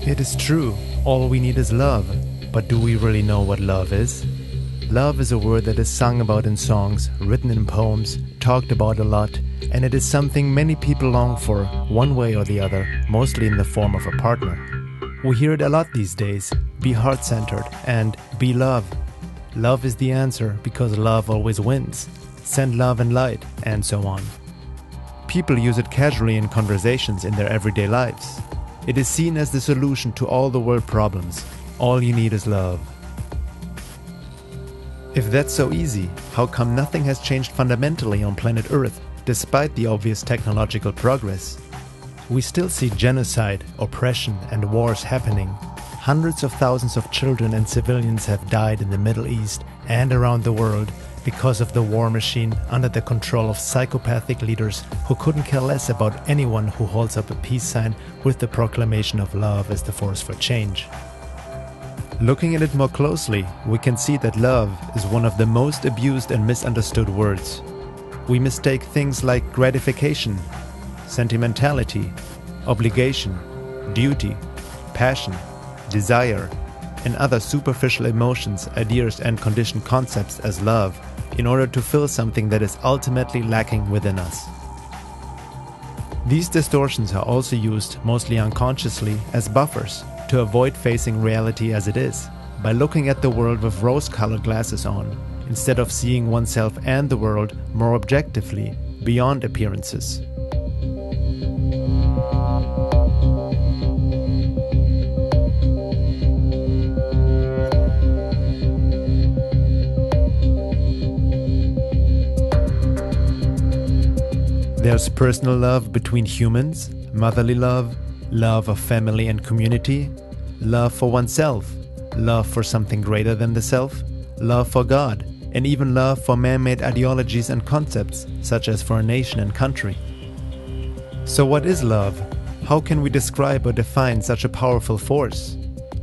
It is true, all we need is love. But do we really know what love is? Love is a word that is sung about in songs, written in poems, talked about a lot, and it is something many people long for, one way or the other, mostly in the form of a partner. We hear it a lot these days: be heart-centered and be love. Love is the answer because love always wins. Send love and light, and so on. People use it casually in conversations in their everyday lives. It is seen as the solution to all the world problems. All you need is love. If that's so easy, how come nothing has changed fundamentally on planet Earth, despite the obvious technological progress? We still see genocide, oppression, and wars happening. Hundreds of thousands of children and civilians have died in the Middle East and around the world because of the war machine under the control of psychopathic leaders who couldn't care less about anyone who holds up a peace sign with the proclamation of love as the force for change. Looking at it more closely, we can see that love is one of the most abused and misunderstood words. We mistake things like gratification, sentimentality, obligation, duty, passion, desire, and other superficial emotions, ideas, and conditioned concepts as love in order to fill something that is ultimately lacking within us. These distortions are also used, mostly unconsciously, as buffers to avoid facing reality as it is, by looking at the world with rose-colored glasses on, instead of seeing oneself and the world more objectively, beyond appearances. There's personal love between humans, motherly love, love of family and community, love for oneself, love for something greater than the self, love for God, and even love for man-made ideologies and concepts, such as for a nation and country. So what is love? How can we describe or define such a powerful force?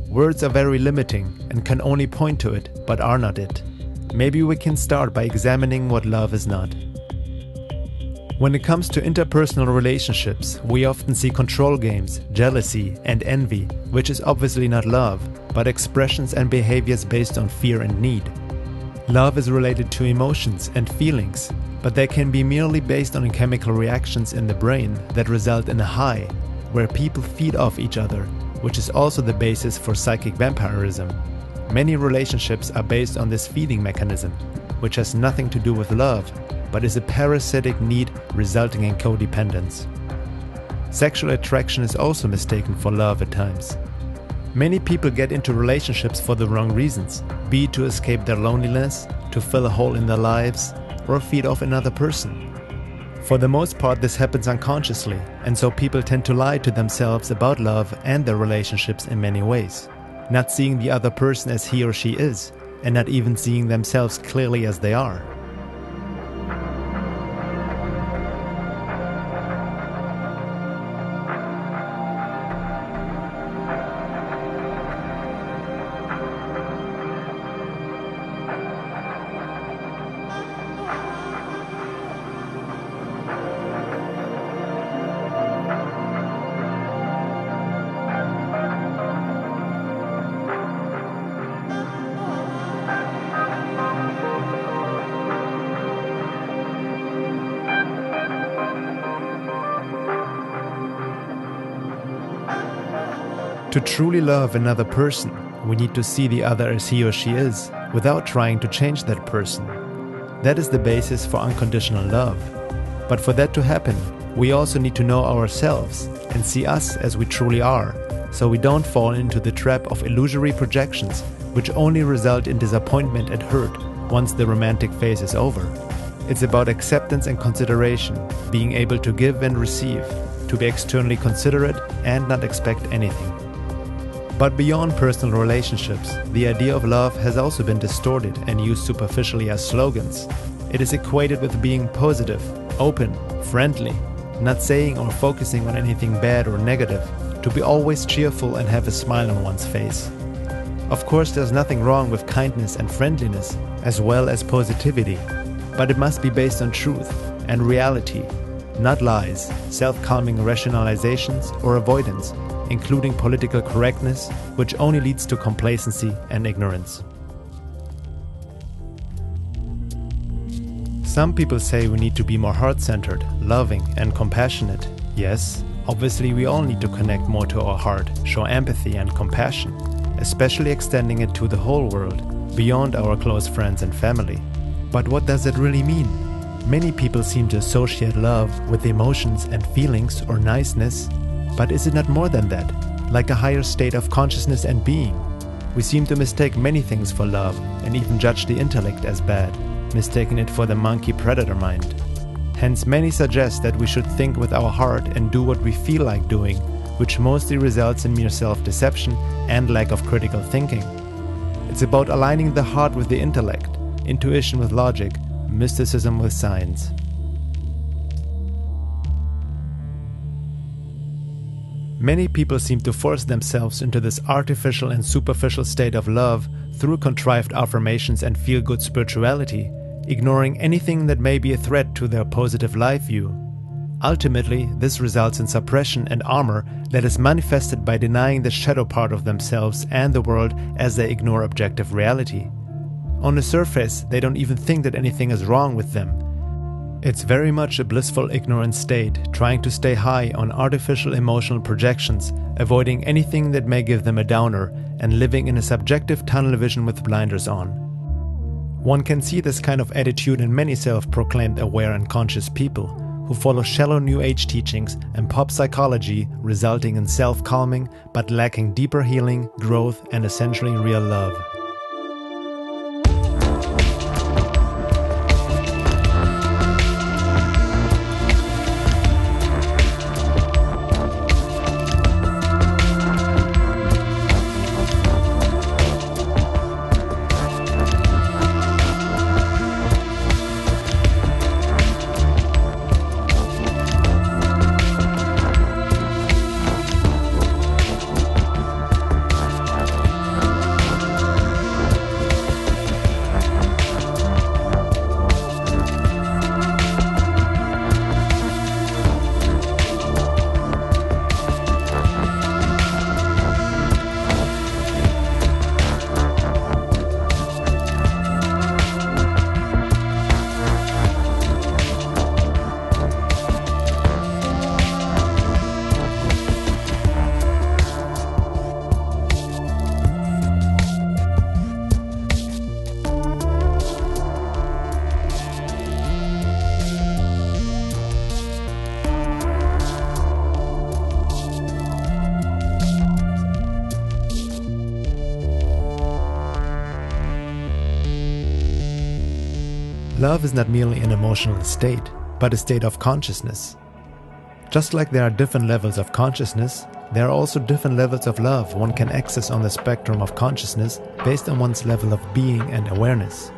Words are very limiting and can only point to it, but are not it. Maybe we can start by examining what love is not. When it comes to interpersonal relationships, we often see control games, jealousy, and envy, which is obviously not love, but expressions and behaviors based on fear and need. Love is related to emotions and feelings, but they can be merely based on chemical reactions in the brain that result in a high, where people feed off each other, which is also the basis for psychic vampirism. Many relationships are based on this feeding mechanism, which has nothing to do with love, but is a parasitic need resulting in codependence. Sexual attraction is also mistaken for love at times. Many people get into relationships for the wrong reasons, be it to escape their loneliness, to fill a hole in their lives, or feed off another person. For the most part, this happens unconsciously, and so people tend to lie to themselves about love and their relationships in many ways, not seeing the other person as he or she is, and not even seeing themselves clearly as they are. To truly love another person, we need to see the other as he or she is, without trying to change that person. That is the basis for unconditional love. But for that to happen, we also need to know ourselves and see us as we truly are, so we don't fall into the trap of illusory projections, which only result in disappointment and hurt once the romantic phase is over. It's about acceptance and consideration, being able to give and receive, to be externally considerate and not expect anything. But beyond personal relationships, the idea of love has also been distorted and used superficially as slogans. It is equated with being positive, open, friendly, not saying or focusing on anything bad or negative, to be always cheerful and have a smile on one's face. Of course, there's nothing wrong with kindness and friendliness, as well as positivity, but it must be based on truth and reality, not lies, self-calming rationalizations or avoidance, including political correctness, which only leads to complacency and ignorance. Some people say we need to be more heart-centered, loving, and compassionate. Yes, obviously we all need to connect more to our heart, show empathy and compassion, especially extending it to the whole world, beyond our close friends and family. But what does it really mean? Many people seem to associate love with emotions and feelings or niceness, but is it not more than that, like a higher state of consciousness and being? We seem to mistake many things for love and even judge the intellect as bad, mistaking it for the monkey-predator mind. Hence, many suggest that we should think with our heart and do what we feel like doing, which mostly results in mere self-deception and lack of critical thinking. It's about aligning the heart with the intellect, intuition with logic, mysticism with science. Many people seem to force themselves into this artificial and superficial state of love through contrived affirmations and feel-good spirituality, ignoring anything that may be a threat to their positive life view. Ultimately, this results in suppression and armor that is manifested by denying the shadow part of themselves and the world as they ignore objective reality. On the surface, they don't even think that anything is wrong with them. It's very much a blissful ignorant state, trying to stay high on artificial emotional projections, avoiding anything that may give them a downer, and living in a subjective tunnel vision with blinders on. One can see this kind of attitude in many self-proclaimed aware and conscious people, who follow shallow New Age teachings and pop psychology, resulting in self-calming but lacking deeper healing, growth, and essentially real love. Love is not merely an emotional state, but a state of consciousness. Just like there are different levels of consciousness, there are also different levels of love one can access on the spectrum of consciousness based on one's level of being and awareness.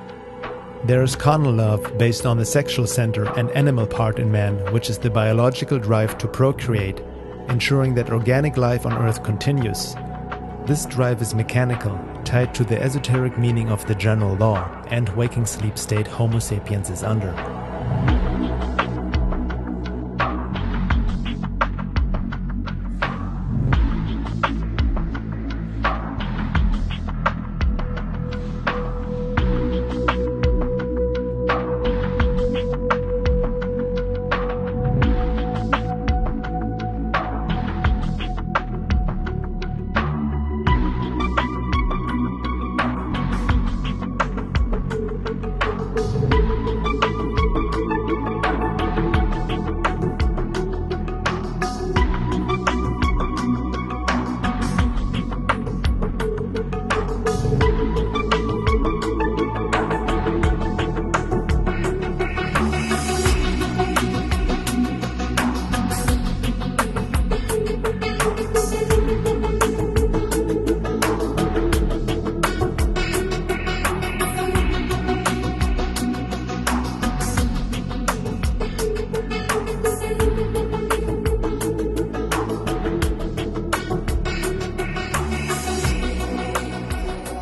There is carnal love based on the sexual center and animal part in man, which is the biological drive to procreate, ensuring that organic life on Earth continues. This drive is mechanical, tied to the esoteric meaning of the general law and waking sleep state Homo sapiens is under.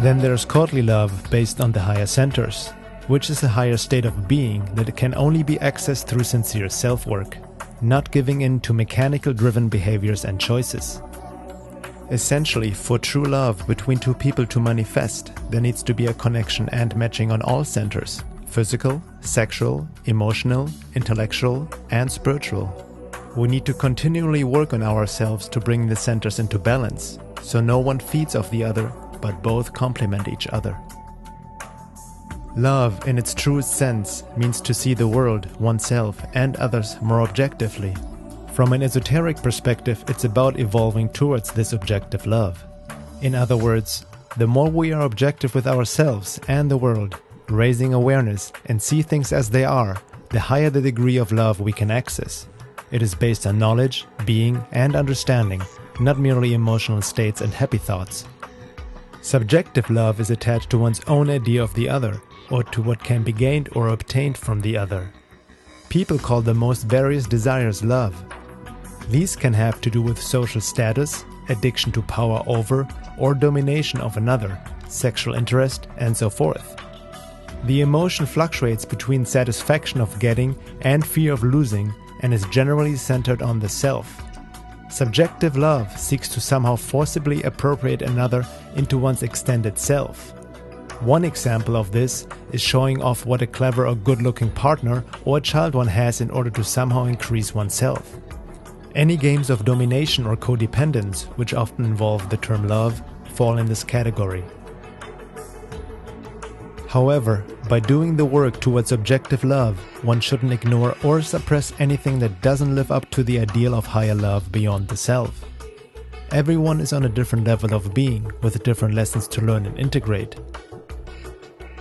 Then there's courtly love based on the higher centers, which is a higher state of being that can only be accessed through sincere self-work, not giving in to mechanical driven behaviors and choices. Essentially, for true love between two people to manifest, there needs to be a connection and matching on all centers: physical, sexual, emotional, intellectual, and spiritual. We need to continually work on ourselves to bring the centers into balance, so no one feeds off the other, but both complement each other. Love, in its truest sense, means to see the world, oneself, and others more objectively. From an esoteric perspective, it's about evolving towards this objective love. In other words, the more we are objective with ourselves and the world, raising awareness and see things as they are, the higher the degree of love we can access. It is based on knowledge, being, and understanding, not merely emotional states and happy thoughts. Subjective love is attached to one's own idea of the other, or to what can be gained or obtained from the other. People call the most various desires love. These can have to do with social status, addiction to power over or domination of another, sexual interest, and so forth. The emotion fluctuates between satisfaction of getting and fear of losing and is generally centered on the self. Subjective love seeks to somehow forcibly appropriate another into one's extended self. One example of this is showing off what a clever or good-looking partner or child one has in order to somehow increase oneself. Any games of domination or codependence, which often involve the term love, fall in this category. However, by doing the work towards objective love, one shouldn't ignore or suppress anything that doesn't live up to the ideal of higher love beyond the self. Everyone is on a different level of being, with different lessons to learn and integrate.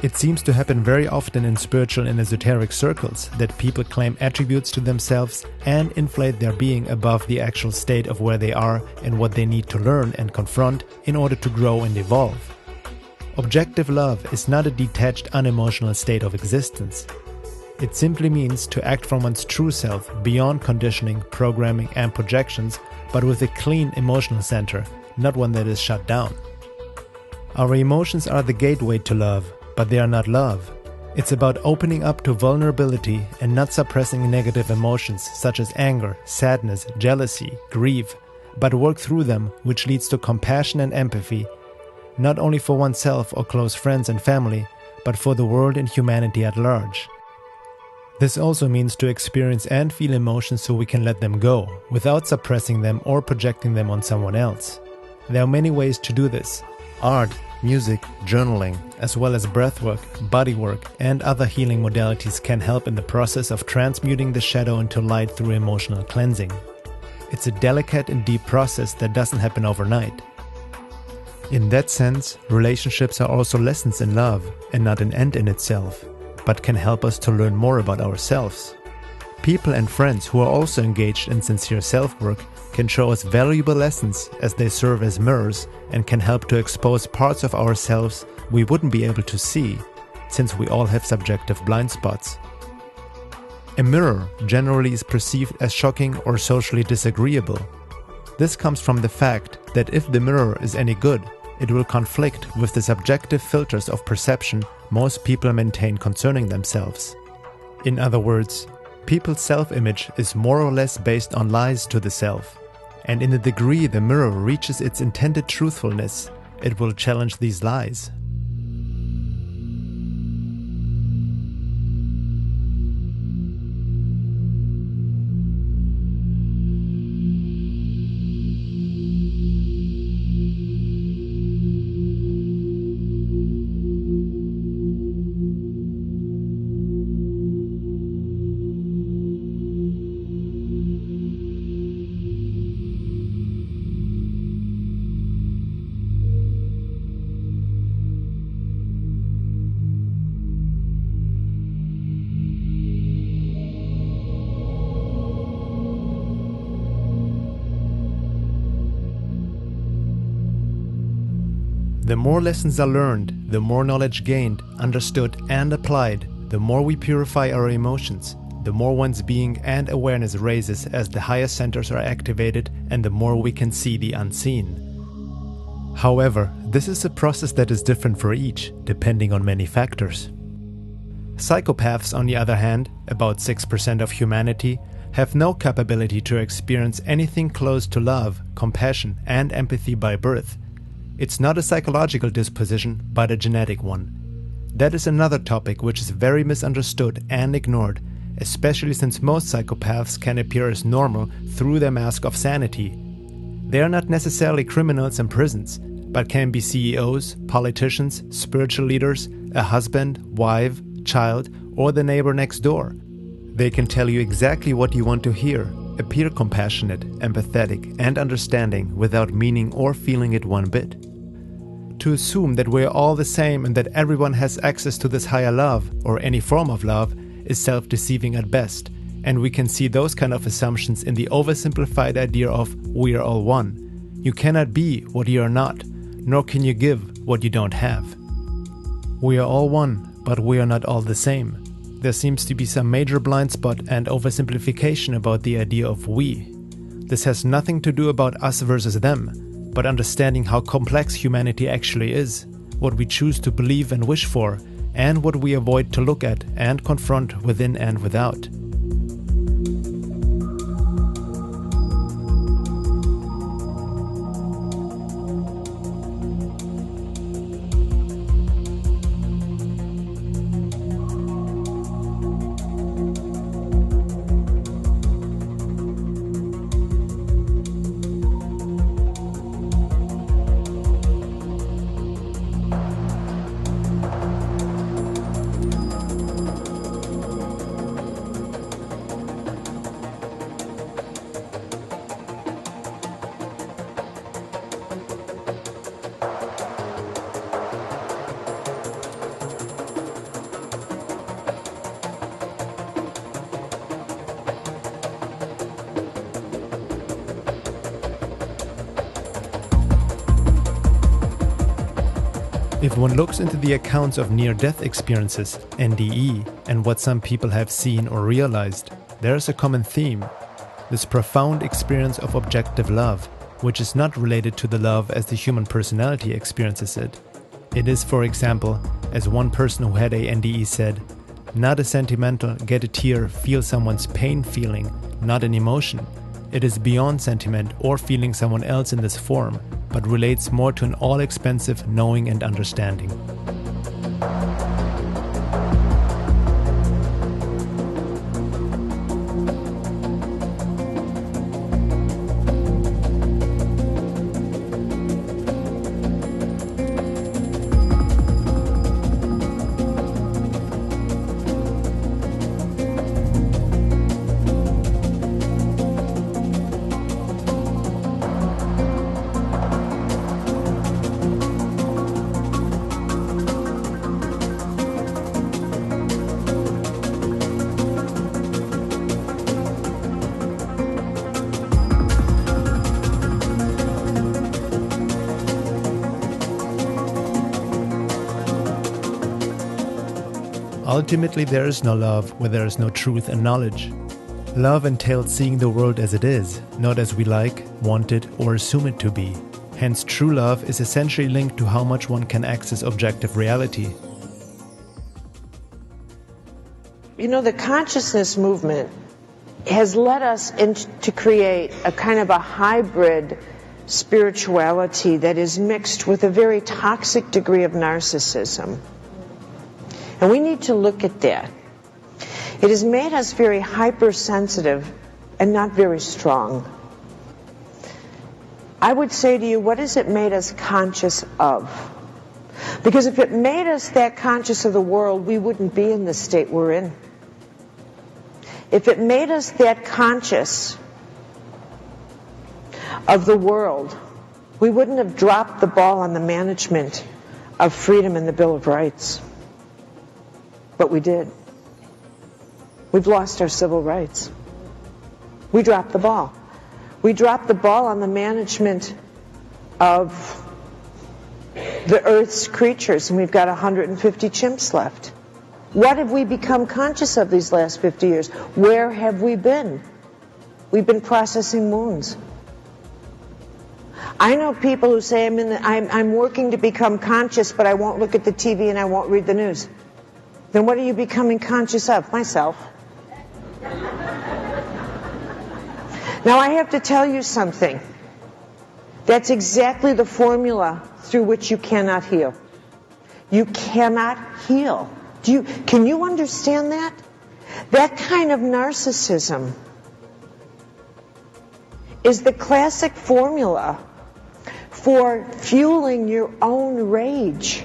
It seems to happen very often in spiritual and esoteric circles that people claim attributes to themselves and inflate their being above the actual state of where they are and what they need to learn and confront in order to grow and evolve. Objective love is not a detached, unemotional state of existence. It simply means to act from one's true self beyond conditioning, programming, and projections, but with a clean emotional center, not one that is shut down. Our emotions are the gateway to love, but they are not love. It's about opening up to vulnerability and not suppressing negative emotions such as anger, sadness, jealousy, grief, but work through them, which leads to compassion and empathy, not only for oneself or close friends and family, but for the world and humanity at large. This also means to experience and feel emotions so we can let them go, without suppressing them or projecting them on someone else. There are many ways to do this: art, music, journaling, as well as breathwork, bodywork, and other healing modalities can help in the process of transmuting the shadow into light through emotional cleansing. It's a delicate and deep process that doesn't happen overnight. In that sense, relationships are also lessons in love and not an end in itself, but can help us to learn more about ourselves. People and friends who are also engaged in sincere self-work can show us valuable lessons as they serve as mirrors and can help to expose parts of ourselves we wouldn't be able to see, since we all have subjective blind spots. A mirror generally is perceived as shocking or socially disagreeable. This comes from the fact that if the mirror is any good, it will conflict with the subjective filters of perception most people maintain concerning themselves. In other words, people's self-image is more or less based on lies to the self, and in the degree the mirror reaches its intended truthfulness, it will challenge these lies. The more lessons are learned, the more knowledge gained, understood, and applied, the more we purify our emotions, the more one's being and awareness raises as the higher centers are activated and the more we can see the unseen. However, this is a process that is different for each, depending on many factors. Psychopaths, on the other hand, about 6% of humanity, have no capability to experience anything close to love, compassion, and empathy by birth. It's not a psychological disposition, but a genetic one. That is another topic which is very misunderstood and ignored, especially since most psychopaths can appear as normal through their mask of sanity. They are not necessarily criminals in prisons, but can be CEOs, politicians, spiritual leaders, a husband, wife, child, or the neighbor next door. They can tell you exactly what you want to hear, appear compassionate, empathetic, and understanding without meaning or feeling it one bit. To assume that we're all the same and that everyone has access to this higher love, or any form of love, is self-deceiving at best, and we can see those kind of assumptions in the oversimplified idea of we are all one. You cannot be what you are not, nor can you give what you don't have. We are all one, but we are not all the same. There seems to be some major blind spot and oversimplification about the idea of we. This has nothing to do about us versus them, but understanding how complex humanity actually is, what we choose to believe and wish for, and what we avoid to look at and confront within and without. If one looks into the accounts of near-death experiences, NDE, and what some people have seen or realized, there is a common theme: this profound experience of objective love, which is not related to the love as the human personality experiences it. It is, for example, as one person who had a NDE said, not a sentimental, get a tear, feel someone's pain feeling, not an emotion. It is beyond sentiment or feeling someone else in this form, but relates more to an all-expensive knowing and understanding. Ultimately, there is no love where there is no truth and knowledge. Love entails seeing the world as it is, not as we like, want it, or assume it to be. Hence, true love is essentially linked to how much one can access objective reality. You know, the consciousness movement has led us to create a kind of a hybrid spirituality that is mixed with a very toxic degree of narcissism. And we need to look at that. It has made us very hypersensitive and not very strong. I would say to you, what has it made us conscious of? Because if it made us that conscious of the world, we wouldn't be in the state we're in. If it made us that conscious of the world, we wouldn't have dropped the ball on the management of freedom and the Bill of Rights. But we did. We've lost our civil rights. We dropped the ball. We dropped the ball on the management of the Earth's creatures, and we've got 150 chimps left. What have we become conscious of these last 50 years? Where have we been? We've been processing wounds. I know people who say, I'm working to become conscious, but I won't look at the TV and I won't read the news. Then what are you becoming conscious of? Myself. Now I have to tell you something. That's exactly the formula through which you cannot heal. You cannot heal. Can you understand that? That kind of narcissism is the classic formula for fueling your own rage.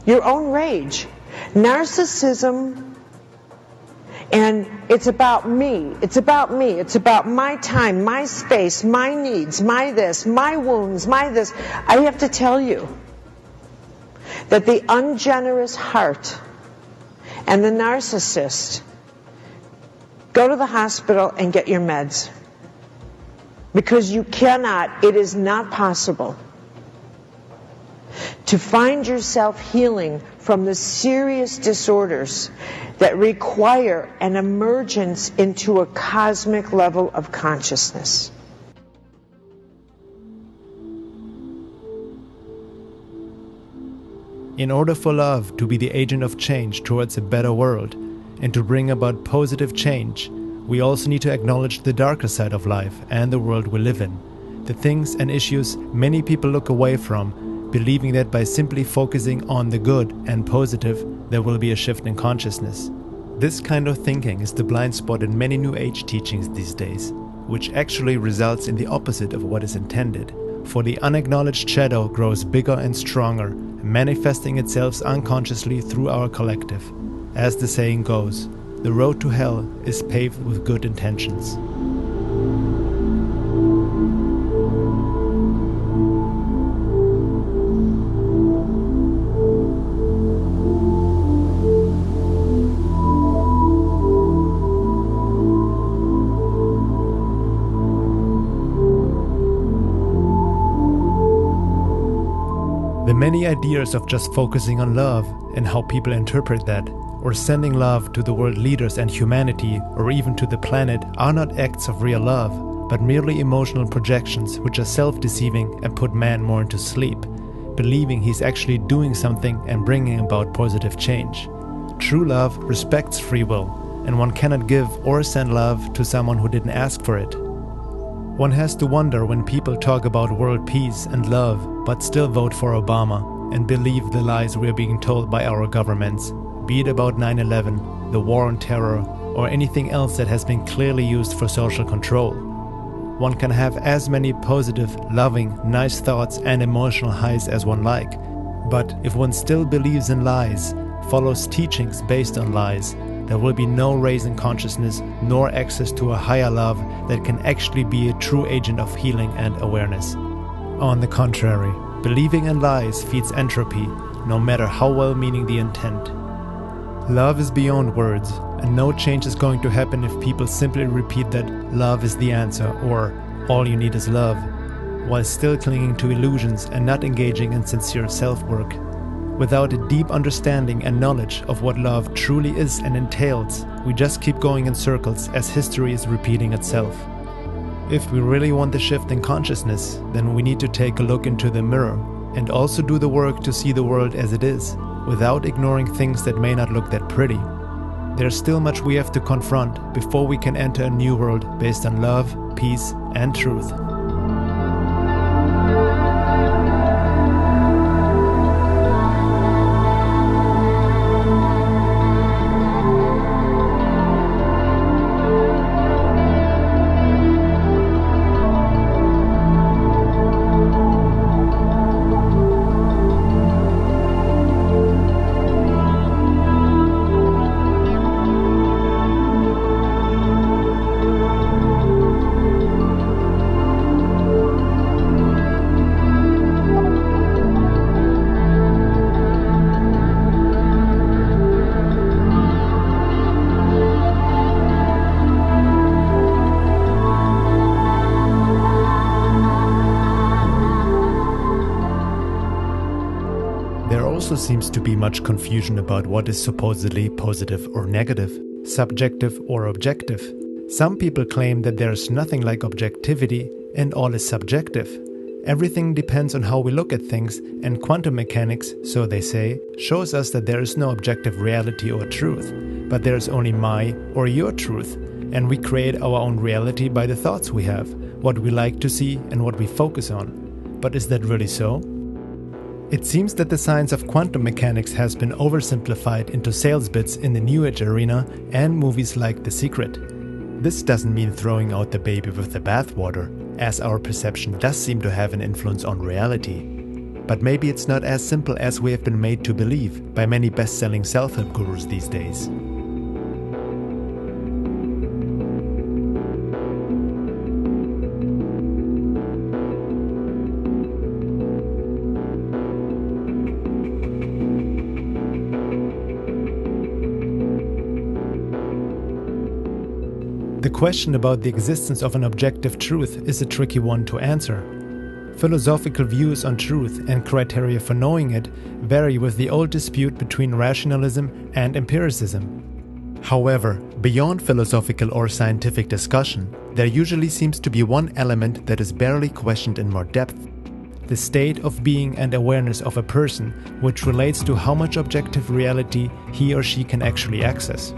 Your own rage. Narcissism, and it's about me. It's about me. It's about my time, my space, my needs, my this, my wounds, my this. I have to tell you that the ungenerous heart and the narcissist go to the hospital and get your meds. Because you cannot, it is not possible to find yourself healing from the serious disorders that require an emergence into a cosmic level of consciousness. In order for love to be the agent of change towards a better world and to bring about positive change, we also need to acknowledge the darker side of life and the world we live in, the things and issues many people look away from, believing that by simply focusing on the good and positive, there will be a shift in consciousness. This kind of thinking is the blind spot in many New Age teachings these days, which actually results in the opposite of what is intended. For the unacknowledged shadow grows bigger and stronger, manifesting itself unconsciously through our collective. As the saying goes, the road to hell is paved with good intentions. The many ideas of just focusing on love and how people interpret that, or sending love to the world leaders and humanity, or even to the planet, are not acts of real love, but merely emotional projections which are self-deceiving and put man more into sleep, believing he's actually doing something and bringing about positive change. True love respects free will, and one cannot give or send love to someone who didn't ask for it. One has to wonder when people talk about world peace and love, but still vote for Obama and believe the lies we are being told by our governments, be it about 9/11, the war on terror, or anything else that has been clearly used for social control. One can have as many positive, loving, nice thoughts and emotional highs as one like, but if one still believes in lies, follows teachings based on lies, there will be no raise in consciousness nor access to a higher love that can actually be a true agent of healing and awareness. On the contrary, believing in lies feeds entropy, no matter how well-meaning the intent. Love is beyond words, and no change is going to happen if people simply repeat that love is the answer or all you need is love, while still clinging to illusions and not engaging in sincere self-work. Without a deep understanding and knowledge of what love truly is and entails, we just keep going in circles as history is repeating itself. If we really want the shift in consciousness, then we need to take a look into the mirror and also do the work to see the world as it is, without ignoring things that may not look that pretty. There's still much we have to confront before we can enter a new world based on love, peace, and truth. There also seems to be much confusion about what is supposedly positive or negative, subjective or objective. Some people claim that there is nothing like objectivity and all is subjective. Everything depends on how we look at things, and quantum mechanics, so they say, shows us that there is no objective reality or truth, but there is only my or your truth, and we create our own reality by the thoughts we have, what we like to see and what we focus on. But is that really so? It seems that the science of quantum mechanics has been oversimplified into sales bits in the New Age arena and movies like The Secret. This doesn't mean throwing out the baby with the bathwater, as our perception does seem to have an influence on reality. But maybe it's not as simple as we have been made to believe by many best-selling self-help gurus these days. The question about the existence of an objective truth is a tricky one to answer. Philosophical views on truth and criteria for knowing it vary with the old dispute between rationalism and empiricism. However, beyond philosophical or scientific discussion, there usually seems to be one element that is barely questioned in more depth: the state of being and awareness of a person, which relates to how much objective reality he or she can actually access.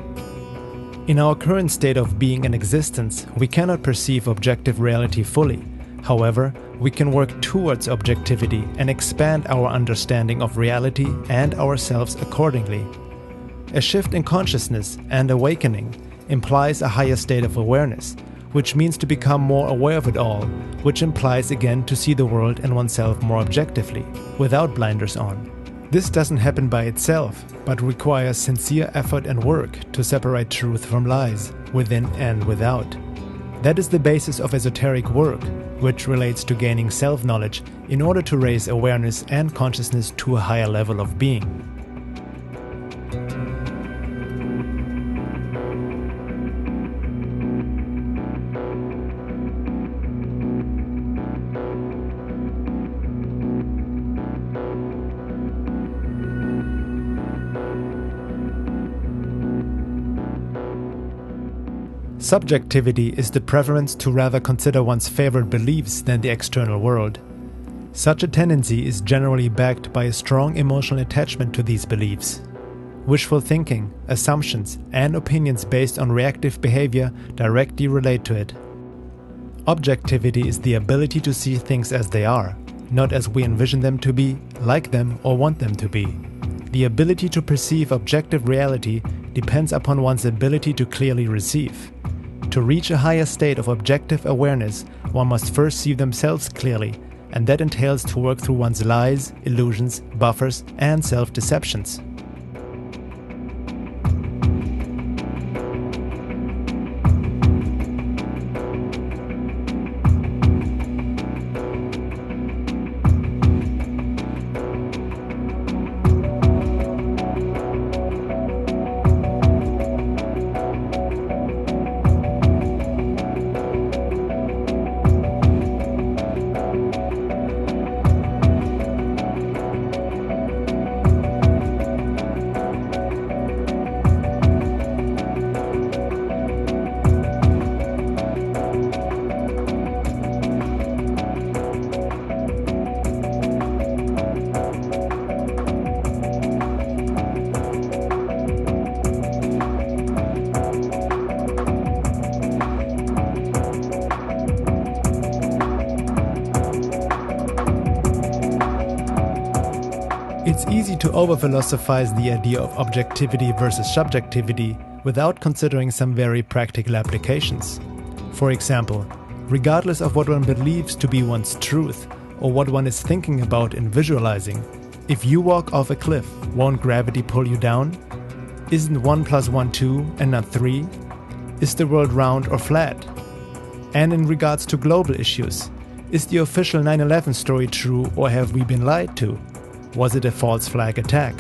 In our current state of being and existence, we cannot perceive objective reality fully. However, we can work towards objectivity and expand our understanding of reality and ourselves accordingly. A shift in consciousness and awakening implies a higher state of awareness, which means to become more aware of it all, which implies again to see the world and oneself more objectively, without blinders on. This doesn't happen by itself, but requires sincere effort and work to separate truth from lies, within and without. That is the basis of esoteric work, which relates to gaining self-knowledge in order to raise awareness and consciousness to a higher level of being. Subjectivity is the preference to rather consider one's favorite beliefs than the external world. Such a tendency is generally backed by a strong emotional attachment to these beliefs. Wishful thinking, assumptions, and opinions based on reactive behavior directly relate to it. Objectivity is the ability to see things as they are, not as we envision them to be, like them, or want them to be. The ability to perceive objective reality depends upon one's ability to clearly receive. To reach a higher state of objective awareness, one must first see themselves clearly, and that entails to work through one's lies, illusions, buffers, and self-deceptions. It's easy to over-philosophize the idea of objectivity versus subjectivity without considering some very practical applications. For example, regardless of what one believes to be one's truth or what one is thinking about and visualizing, if you walk off a cliff, won't gravity pull you down? Isn't 1 + 1 2 and not 3? Is the world round or flat? And in regards to global issues, is the official 9/11 story true or have we been lied to? Was it a false flag attack?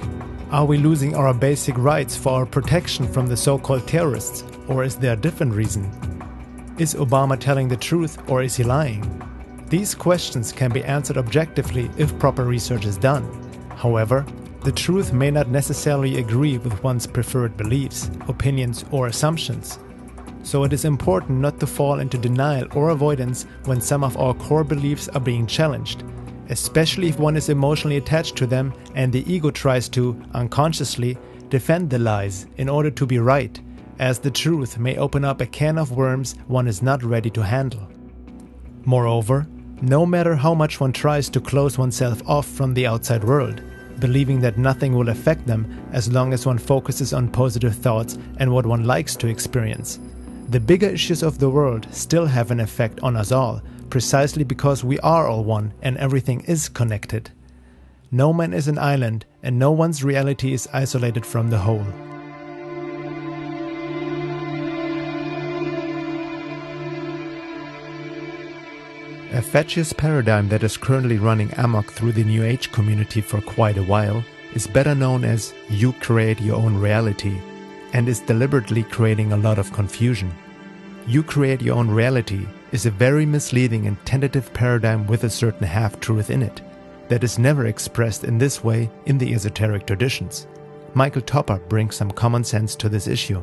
Are we losing our basic rights for our protection from the so-called terrorists, or is there a different reason? Is Obama telling the truth or is he lying? These questions can be answered objectively if proper research is done. However, the truth may not necessarily agree with one's preferred beliefs, opinions, or assumptions. So it is important not to fall into denial or avoidance when some of our core beliefs are being challenged, especially if one is emotionally attached to them and the ego tries to, unconsciously, defend the lies in order to be right, as the truth may open up a can of worms one is not ready to handle. Moreover, no matter how much one tries to close oneself off from the outside world, believing that nothing will affect them as long as one focuses on positive thoughts and what one likes to experience, the bigger issues of the world still have an effect on us all, precisely because we are all one and everything is connected. No man is an island, and no one's reality is isolated from the whole. A fatuous paradigm that is currently running amok through the New Age community for quite a while is better known as "you create your own reality" and is deliberately creating a lot of confusion. "You create your own reality" is a very misleading and tentative paradigm with a certain half-truth in it that is never expressed in this way in the esoteric traditions. Michael Topper brings some common sense to this issue.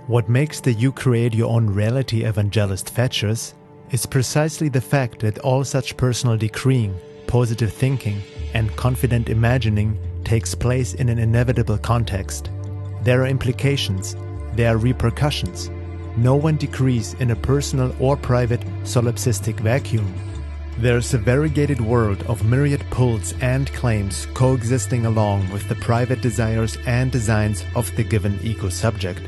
What makes the "you create your own reality" evangelist fatuous is precisely the fact that all such personal decreeing, positive thinking, and confident imagining takes place in an inevitable context. There are implications, there are repercussions. No one decrees in a personal or private solipsistic vacuum. There's a variegated world of myriad pulls and claims coexisting along with the private desires and designs of the given ego subject.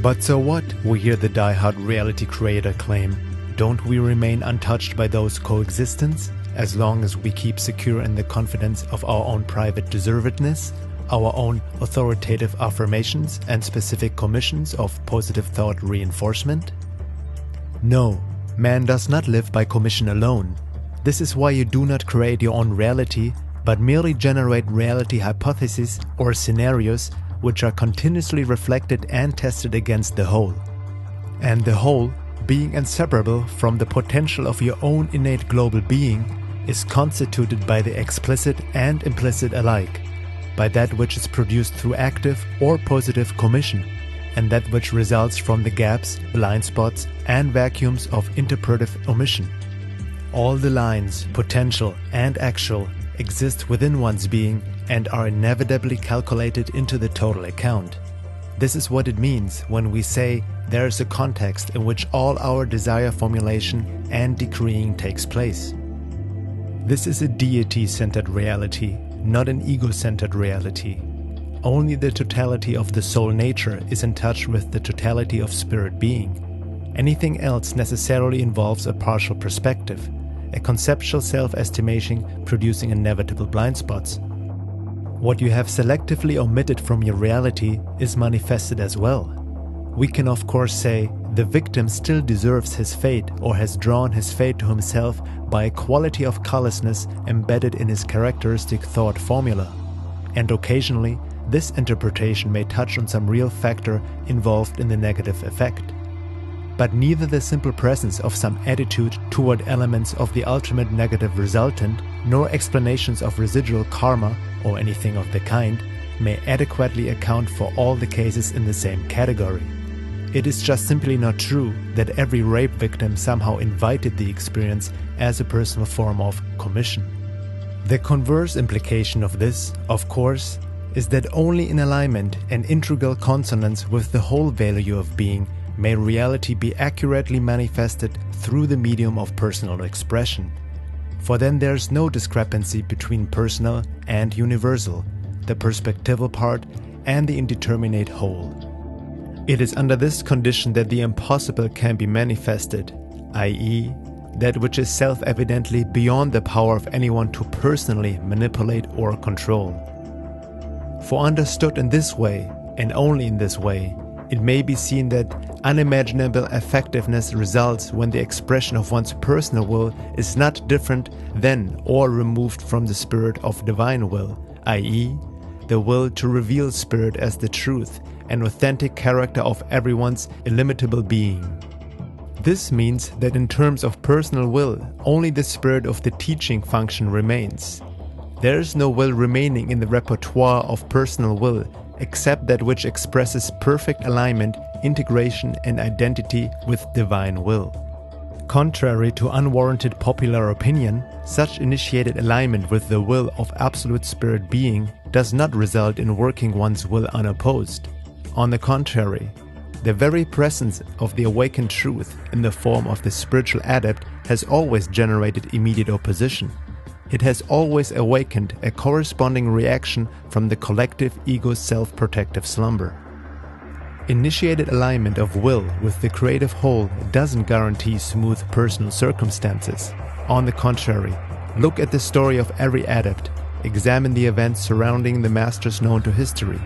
But so what, we hear the die-hard reality creator claim. Don't we remain untouched by those coexistence, as long as we keep secure in the confidence of our own private deservedness, our own authoritative affirmations and specific commissions of positive thought reinforcement? No, man does not live by commission alone. This is why you do not create your own reality, but merely generate reality hypotheses or scenarios which are continuously reflected and tested against the whole. And the whole, being inseparable from the potential of your own innate global being, is constituted by the explicit and implicit alike, by that which is produced through active or positive commission, and that which results from the gaps, blind spots, and vacuums of interpretive omission. All the lines, potential and actual, exist within one's being and are inevitably calculated into the total account. This is what it means when we say there is a context in which all our desire formulation and decreeing takes place. This is a deity-centered reality, not an ego-centered reality. Only the totality of the soul nature is in touch with the totality of spirit being. Anything else necessarily involves a partial perspective, a conceptual self-estimation producing inevitable blind spots. What you have selectively omitted from your reality is manifested as well. We can of course say the victim still deserves his fate or has drawn his fate to himself by a quality of callousness embedded in his characteristic thought formula. And occasionally, this interpretation may touch on some real factor involved in the negative effect. But neither the simple presence of some attitude toward elements of the ultimate negative resultant, nor explanations of residual karma or anything of the kind, may adequately account for all the cases in the same category. It is just simply not true that every rape victim somehow invited the experience as a personal form of commission. The converse implication of this, of course, is that only in alignment and integral consonance with the whole value of being may reality be accurately manifested through the medium of personal expression. For then there's no discrepancy between personal and universal, the perspectival part and the indeterminate whole. It is under this condition that the impossible can be manifested, i.e., that which is self-evidently beyond the power of anyone to personally manipulate or control. For understood in this way, and only in this way, it may be seen that unimaginable effectiveness results when the expression of one's personal will is not different than or removed from the spirit of divine will, i.e., the will to reveal spirit as the truth and authentic character of everyone's illimitable being. This means that in terms of personal will, only the spirit of the teaching function remains. There is no will remaining in the repertoire of personal will except that which expresses perfect alignment, integration, and identity with divine will. Contrary to unwarranted popular opinion, such initiated alignment with the will of absolute spirit being does not result in working one's will unopposed. On the contrary, the very presence of the awakened truth in the form of the spiritual adept has always generated immediate opposition. It has always awakened a corresponding reaction from the collective ego's self-protective slumber. Initiated alignment of will with the creative whole doesn't guarantee smooth personal circumstances. On the contrary, look at the story of every adept. Examine the events surrounding the masters known to history.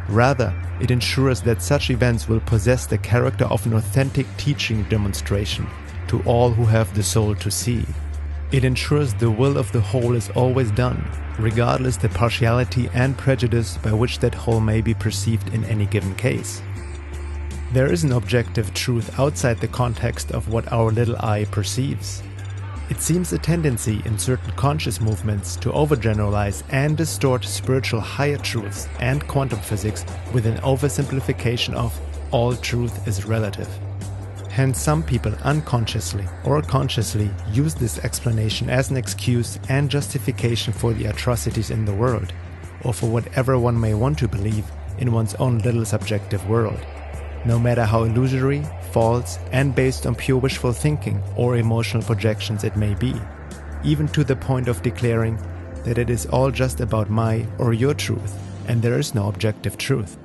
Rather, it ensures that such events will possess the character of an authentic teaching demonstration to all who have the soul to see. It ensures the will of the whole is always done, regardless the partiality and prejudice by which that whole may be perceived in any given case. There is an objective truth outside the context of what our little eye perceives. It seems a tendency in certain conscious movements to overgeneralize and distort spiritual higher truths and quantum physics with an oversimplification of all truth is relative. Hence, some people unconsciously or consciously use this explanation as an excuse and justification for the atrocities in the world, or for whatever one may want to believe in one's own little subjective world, no matter how illusory, false, and based on pure wishful thinking or emotional projections it may be, even to the point of declaring that it is all just about my or your truth, and there is no objective truth.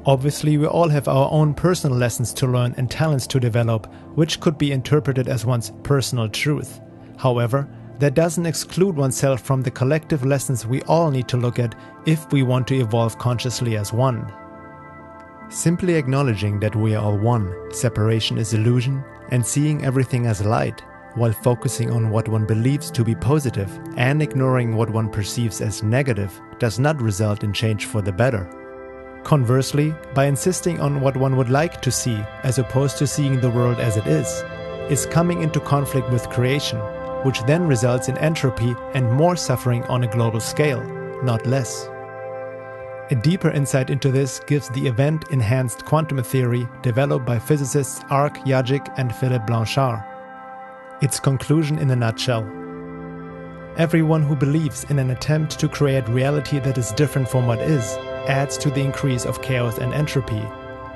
Obviously, we all have our own personal lessons to learn and talents to develop, which could be interpreted as one's personal truth. However, that doesn't exclude oneself from the collective lessons we all need to look at if we want to evolve consciously as one. Simply acknowledging that we are all one, separation is illusion, and seeing everything as light, while focusing on what one believes to be positive and ignoring what one perceives as negative, does not result in change for the better. Conversely, by insisting on what one would like to see as opposed to seeing the world as it is coming into conflict with creation, which then results in entropy and more suffering on a global scale, not less. A deeper insight into this gives the event-enhanced quantum theory developed by physicists Arc Yajic and Philippe Blanchard. Its conclusion in a nutshell: everyone who believes in an attempt to create reality that is different from what is adds to the increase of chaos and entropy.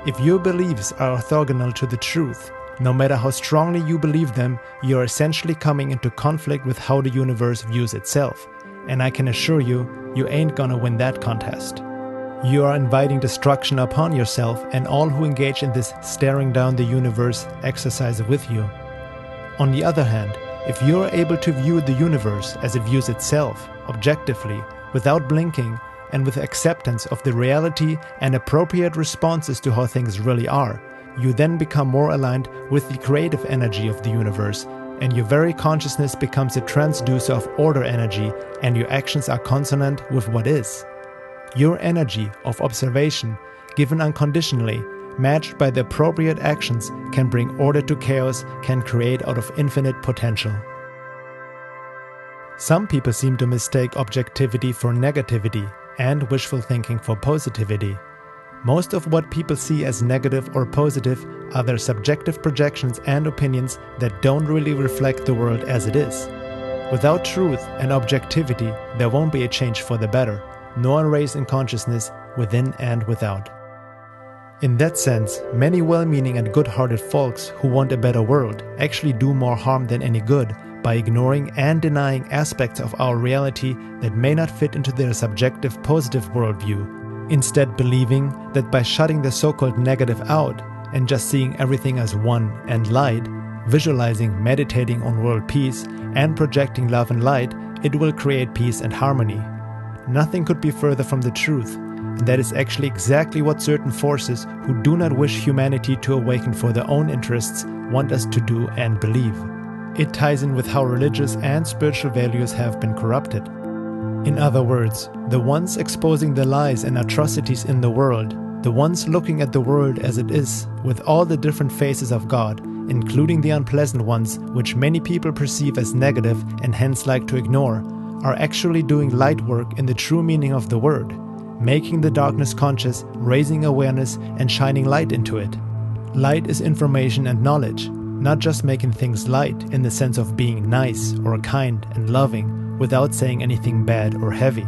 If your beliefs are orthogonal to the truth, no matter how strongly you believe them, you are essentially coming into conflict with how the universe views itself. And I can assure you, you ain't gonna win that contest. You are inviting destruction upon yourself and all who engage in this staring down the universe exercise with you. On the other hand, if you are able to view the universe as it views itself, objectively, without blinking, and with acceptance of the reality and appropriate responses to how things really are, you then become more aligned with the creative energy of the universe, and your very consciousness becomes a transducer of order energy, and your actions are consonant with what is. Your energy of observation, given unconditionally, matched by the appropriate actions, can bring order to chaos, can create out of infinite potential. Some people seem to mistake objectivity for negativity and wishful thinking for positivity. Most of what people see as negative or positive are their subjective projections and opinions that don't really reflect the world as it is. Without truth and objectivity, there won't be a change for the better, nor a raise in consciousness within and without. In that sense, many well-meaning and good-hearted folks who want a better world actually do more harm than any good by ignoring and denying aspects of our reality that may not fit into their subjective positive worldview, instead believing that by shutting the so-called negative out and just seeing everything as one and light, visualizing, meditating on world peace, and projecting love and light, it will create peace and harmony. Nothing could be further from the truth, and that is actually exactly what certain forces who do not wish humanity to awaken for their own interests want us to do and believe. It ties in with how religious and spiritual values have been corrupted. In other words, the ones exposing the lies and atrocities in the world, the ones looking at the world as it is, with all the different faces of God, including the unpleasant ones which many people perceive as negative and hence like to ignore, are actually doing light work in the true meaning of the word, making the darkness conscious, raising awareness, and shining light into it. Light is information and knowledge, not just making things light in the sense of being nice or kind and loving without saying anything bad or heavy.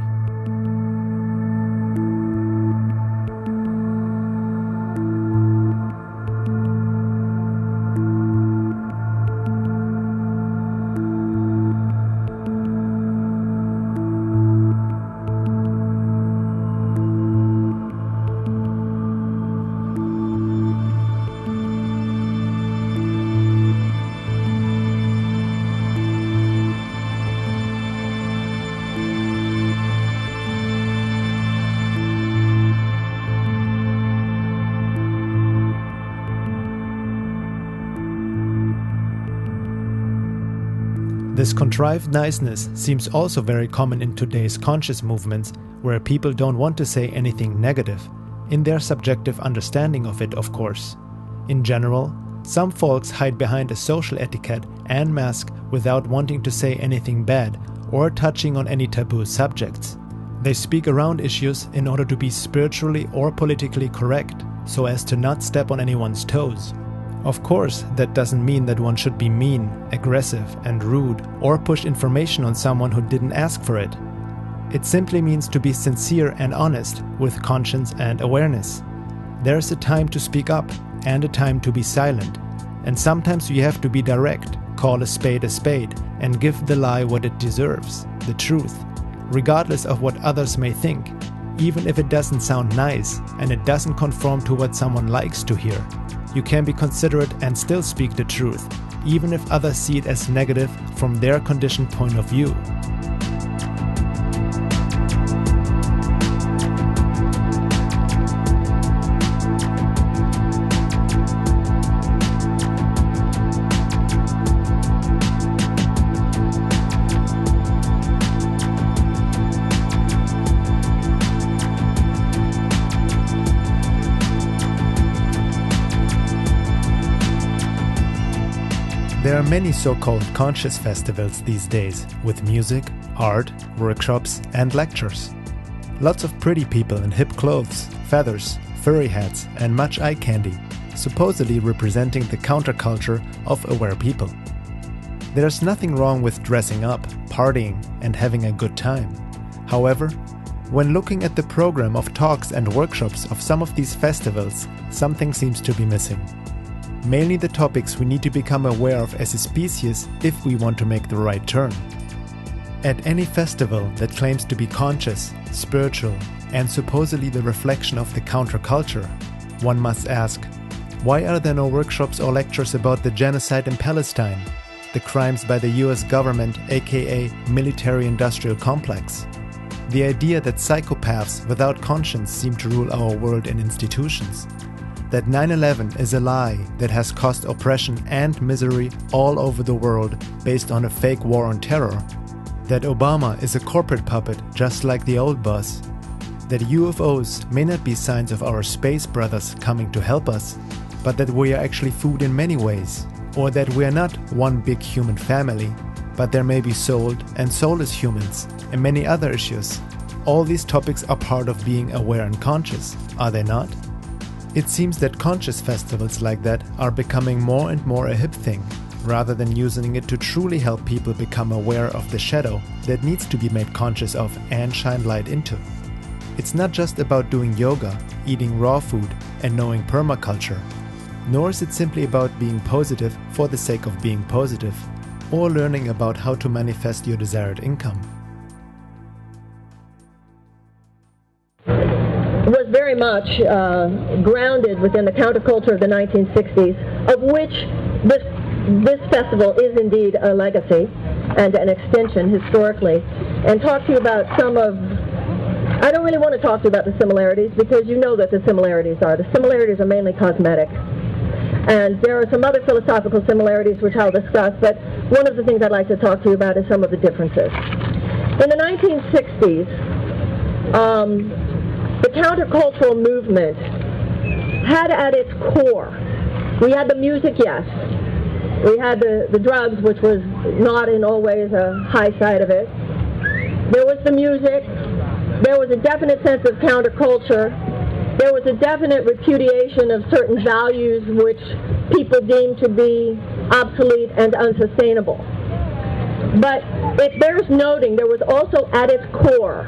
This contrived niceness seems also very common in today's conscious movements, where people don't want to say anything negative, in their subjective understanding of it, of course. In general, some folks hide behind a social etiquette and mask without wanting to say anything bad or touching on any taboo subjects. They speak around issues in order to be spiritually or politically correct, so as to not step on anyone's toes. Of course, that doesn't mean that one should be mean, aggressive, and rude, or push information on someone who didn't ask for it. It simply means to be sincere and honest, with conscience and awareness. There's a time to speak up, and a time to be silent. And sometimes you have to be direct, call a spade, and give the lie what it deserves, the truth, regardless of what others may think, even if it doesn't sound nice and it doesn't conform to what someone likes to hear. You can be considerate and still speak the truth, even if others see it as negative from their conditioned point of view. There are many so-called conscious festivals these days, with music, art, workshops, and lectures. Lots of pretty people in hip clothes, feathers, furry hats, and much eye candy, supposedly representing the counterculture of aware people. There's nothing wrong with dressing up, partying, and having a good time. However, when looking at the program of talks and workshops of some of these festivals, something seems to be missing. Mainly the topics we need to become aware of as a species if we want to make the right turn. At any festival that claims to be conscious, spiritual, and supposedly the reflection of the counterculture, one must ask, why are there no workshops or lectures about the genocide in Palestine, the crimes by the US government, aka military-industrial complex, the idea that psychopaths without conscience seem to rule our world and institutions, that 9/11 is a lie that has caused oppression and misery all over the world based on a fake war on terror, that Obama is a corporate puppet just like the old boss, that UFOs may not be signs of our space brothers coming to help us, but that we are actually food in many ways, or that we are not one big human family, but there may be souled and soulless humans, and many other issues. All these topics are part of being aware and conscious, are they not? It seems that conscious festivals like that are becoming more and more a hip thing, rather than using it to truly help people become aware of the shadow that needs to be made conscious of and shine light into. It's not just about doing yoga, eating raw food, and knowing permaculture, nor is it simply about being positive for the sake of being positive, or learning about how to manifest your desired income. Was very much grounded within the counterculture of the 1960s, of which this festival is indeed a legacy and an extension historically, and talk to you about some of, I don't really want to talk to you about the similarities because you know that the similarities are mainly cosmetic. And there are some other philosophical similarities which I'll discuss, but one of the things I'd like to talk to you about is some of the differences. In the 1960s, the countercultural movement had at its core, we had the music, yes. We had the drugs, which was not in all ways a high side of it. There was the music. There was a definite sense of counterculture. There was a definite repudiation of certain values which people deemed to be obsolete and unsustainable. But it bears noting there was also at its core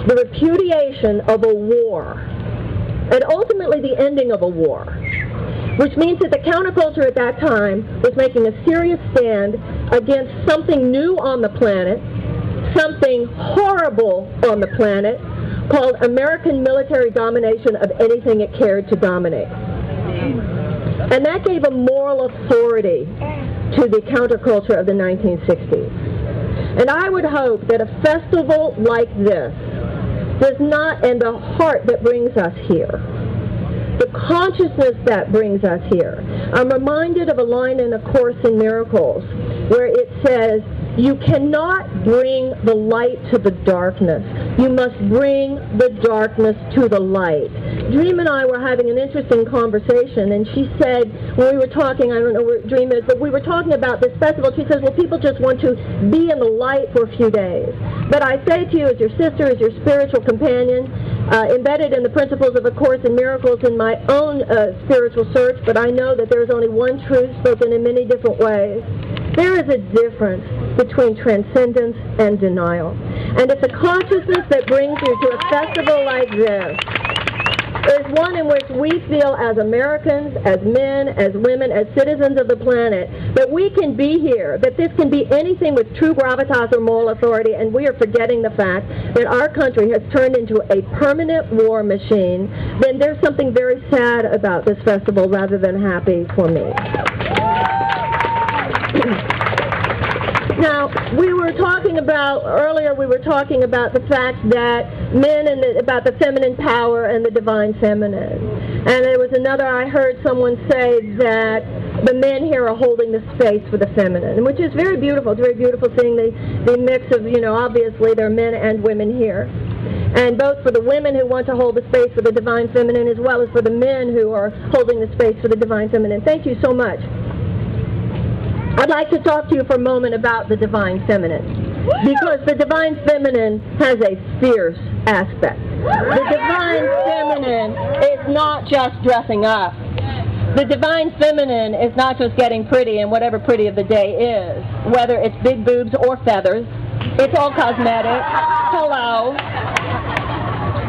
the repudiation of a war, and ultimately the ending of a war, which means that the counterculture at that time was making a serious stand against something new on the planet, something horrible on the planet, called American military domination of anything it cared to dominate. And that gave a moral authority to the counterculture of the 1960s. And I would hope that a festival like this does not, and the heart that brings us here, the consciousness that brings us here. I'm reminded of a line in A Course in Miracles where it says, You cannot bring the light to the darkness. You must bring the darkness to the light. Dream and I were having an interesting conversation, and she said, when we were talking, I don't know where Dream is, but we were talking about this festival. She says, well, people just want to be in the light for a few days. But I say to you, as your sister, as your spiritual companion, embedded in the principles of A Course in Miracles in my own spiritual search, but I know that there is only one truth spoken in many different ways. There is a difference between transcendence and denial. And it's a consciousness that brings you to a festival like this. Is one in which we feel as Americans, as men, as women, as citizens of the planet, that we can be here, that this can be anything with true gravitas or moral authority, and we are forgetting the fact that our country has turned into a permanent war machine, then there's something very sad about this festival rather than happy for me. Now, earlier we were talking about the fact that men and about the feminine power and the divine feminine. And there was another, I heard someone say that the men here are holding the space for the feminine, which is very beautiful. It's very beautiful seeing the mix of, obviously there are men and women here. And both for the women who want to hold the space for the divine feminine as well as for the men who are holding the space for the divine feminine. Thank you so much. I'd like to talk to you for a moment about the divine feminine, because the divine feminine has a fierce aspect. The divine feminine is not just dressing up. The divine feminine is not just getting pretty and whatever pretty of the day is, whether it's big boobs or feathers. It's all cosmetic. Hello.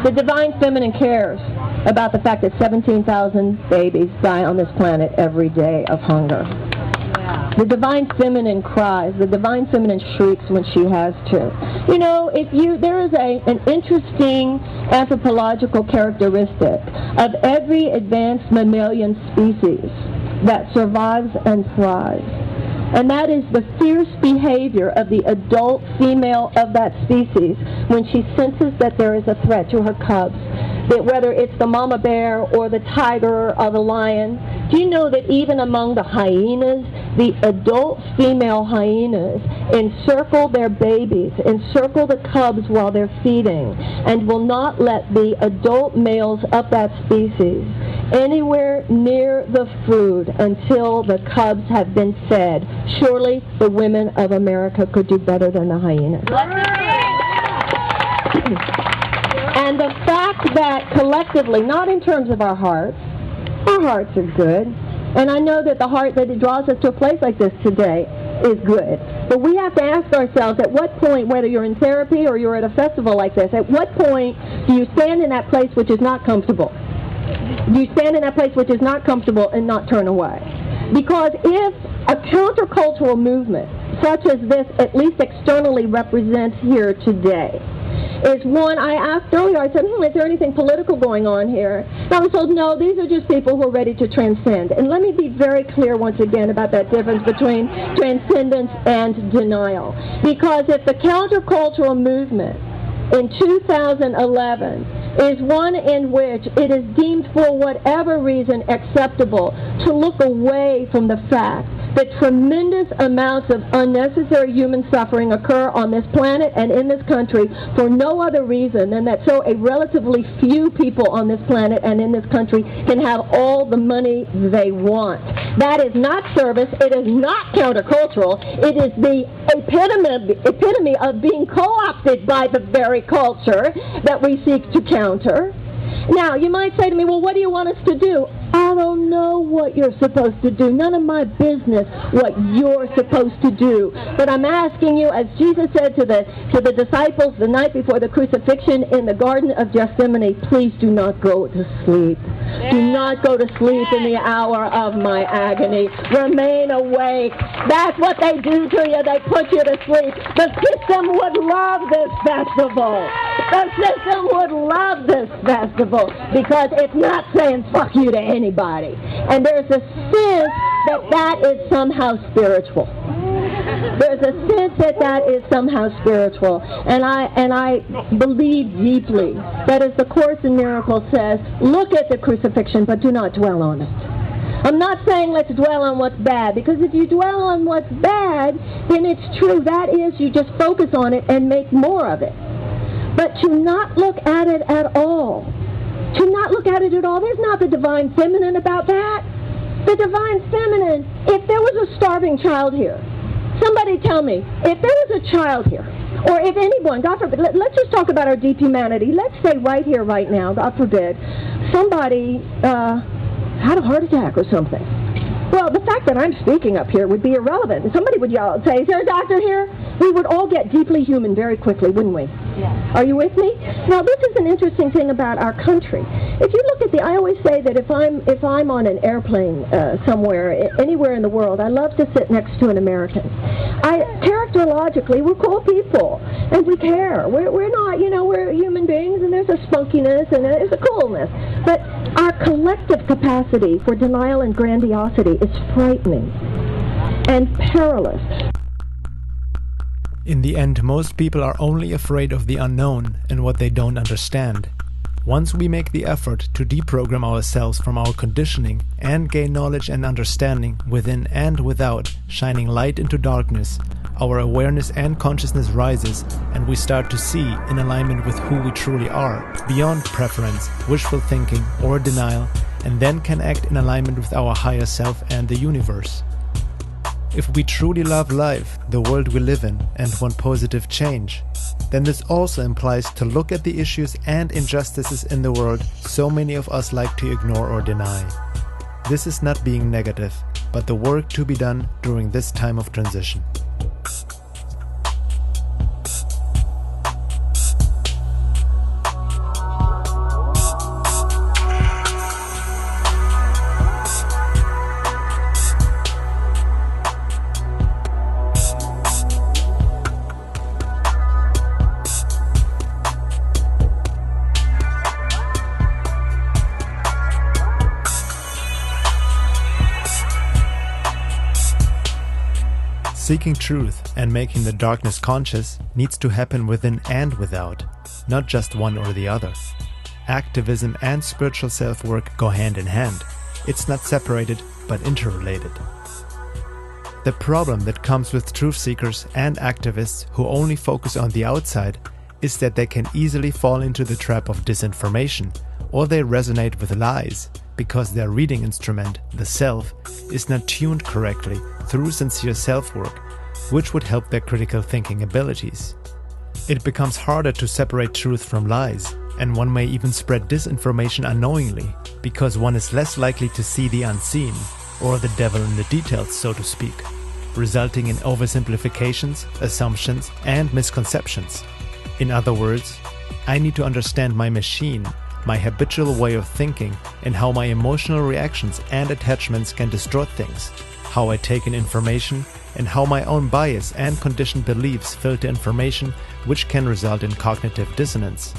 The divine feminine cares about the fact that 17,000 babies die on this planet every day of hunger. The divine feminine cries. The divine feminine shrieks when she has to. There is an interesting anthropological characteristic of every advanced mammalian species that survives and thrives. And that is the fierce behavior of the adult female of that species when she senses that there is a threat to her cubs. That whether it's the mama bear or the tiger or the lion, do you know that even among the hyenas, the adult female hyenas encircle their babies, encircle the cubs while they're feeding, and will not let the adult males of that species anywhere near the food until the cubs have been fed? Surely the women of America could do better than the hyenas. And the fact that collectively, not in terms of our hearts are good. And I know that the heart that it draws us to a place like this today is good. But we have to ask ourselves, at what point, whether you're in therapy or you're at a festival like this, at what point do you stand in that place which is not comfortable? Do you stand in that place which is not comfortable and not turn away? Because if a countercultural movement, such as this at least externally represents here today, is one, I asked earlier, I said, is there anything political going on here? And I was told, no, these are just people who are ready to transcend. And let me be very clear once again about that difference between transcendence and denial. Because if the countercultural movement in 2011 is one in which it is deemed for whatever reason acceptable to look away from the fact that tremendous amounts of unnecessary human suffering occur on this planet and in this country for no other reason than that so a relatively few people on this planet and in this country can have all the money they want. That is not service. It is not countercultural. It is the epitome of being co-opted by the very culture that we seek to counter. Now, you might say to me, well, what do you want us to do? I don't know what you're supposed to do. None of my business what you're supposed to do. But I'm asking you, as Jesus said to the disciples the night before the crucifixion in the Garden of Gethsemane, please do not go to sleep. Do not go to sleep in the hour of my agony. Remain awake. That's what they do to you. They put you to sleep. The system would love this festival. The system would love this festival because it's not saying fuck you to anybody. And there's a sense that that is somehow spiritual. There's a sense that that is somehow spiritual. And I believe deeply that as the Course in Miracles says, look at the crucifixion, but do not dwell on it. I'm not saying let's dwell on what's bad, because if you dwell on what's bad, then it's true. That is, you just focus on it and make more of it. But to not look at it at all, there's not the divine feminine about that. The divine feminine, if there was a starving child here, somebody tell me, if there was a child here, or if anyone, God forbid, let's just talk about our deep humanity. Let's say right here, right now, God forbid, somebody had a heart attack or something. Well, the fact that I'm speaking up here would be irrelevant. Somebody would yell and say, is there a doctor here? We would all get deeply human very quickly, wouldn't we? Yeah. Are you with me? Now, this is an interesting thing about our country. If you look at I always say that if I'm on an airplane somewhere, anywhere in the world, I love to sit next to an American. Characterologically, we're cool people, and we care. We're not, we're human beings, and there's a spunkiness, and there's a coolness. But our collective capacity for denial and grandiosity is frightening and perilous. In the end, most people are only afraid of the unknown and what they don't understand. Once we make the effort to deprogram ourselves from our conditioning and gain knowledge and understanding within and without, shining light into darkness, our awareness and consciousness rises, and we start to see in alignment with who we truly are, beyond preference, wishful thinking, or denial, and then can act in alignment with our higher self and the universe. If we truly love life, the world we live in, and want positive change, then this also implies to look at the issues and injustices in the world so many of us like to ignore or deny. This is not being negative, but the work to be done during this time of transition. Seeking truth and making the darkness conscious needs to happen within and without, not just one or the other. Activism and spiritual self-work go hand in hand. It's not separated, but interrelated. The problem that comes with truth seekers and activists who only focus on the outside is that they can easily fall into the trap of disinformation, or they resonate with lies, because their reading instrument, the self, is not tuned correctly through sincere self-work, which would help their critical thinking abilities. It becomes harder to separate truth from lies, and one may even spread disinformation unknowingly, because one is less likely to see the unseen, or the devil in the details, so to speak, resulting in oversimplifications, assumptions, and misconceptions. In other words, I need to understand my machine, my habitual way of thinking, and how my emotional reactions and attachments can distort things, how I take in information, and how my own bias and conditioned beliefs filter information, which can result in cognitive dissonance.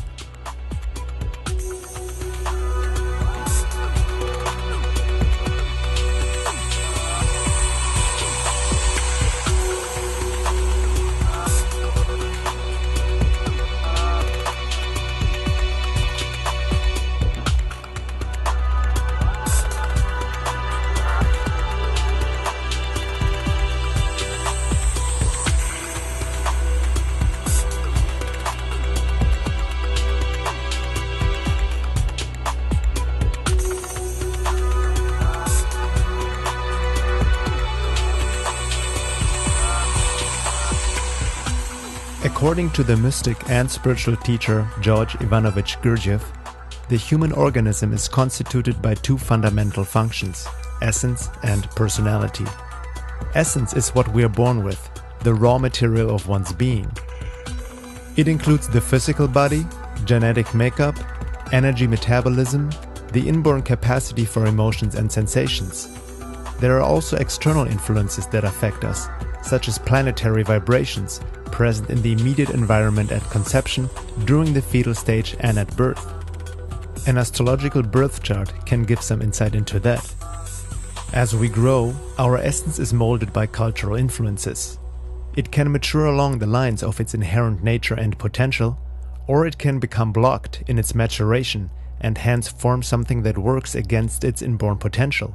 According to the mystic and spiritual teacher George Ivanovich Gurdjieff, the human organism is constituted by two fundamental functions, essence and personality. Essence is what we are born with, the raw material of one's being. It includes the physical body, genetic makeup, energy metabolism, the inborn capacity for emotions and sensations. There are also external influences that affect us, such as planetary vibrations, present in the immediate environment at conception, during the fetal stage, and at birth. An astrological birth chart can give some insight into that. As we grow, our essence is molded by cultural influences. It can mature along the lines of its inherent nature and potential, or it can become blocked in its maturation and hence form something that works against its inborn potential.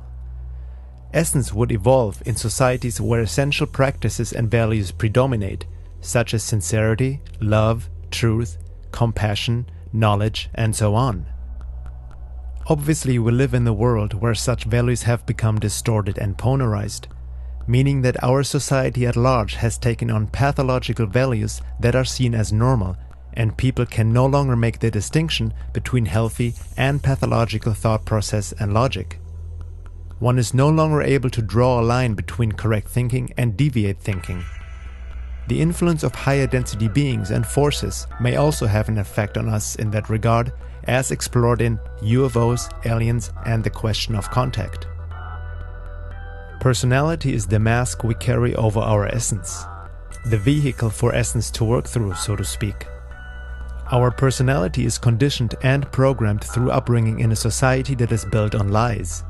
essence would evolve in societies where essential practices and values predominate, such as sincerity, love, truth, compassion, knowledge, and so on. Obviously, we live in a world where such values have become distorted and polarized, meaning that our society at large has taken on pathological values that are seen as normal, and people can no longer make the distinction between healthy and pathological thought process and logic. One is no longer able to draw a line between correct thinking and deviant thinking. The influence of higher density beings and forces may also have an effect on us in that regard, as explored in UFOs, Aliens, and the Question of Contact. Personality is the mask we carry over our essence, the vehicle for essence to work through, so to speak. Our personality is conditioned and programmed through upbringing in a society that is built on lies.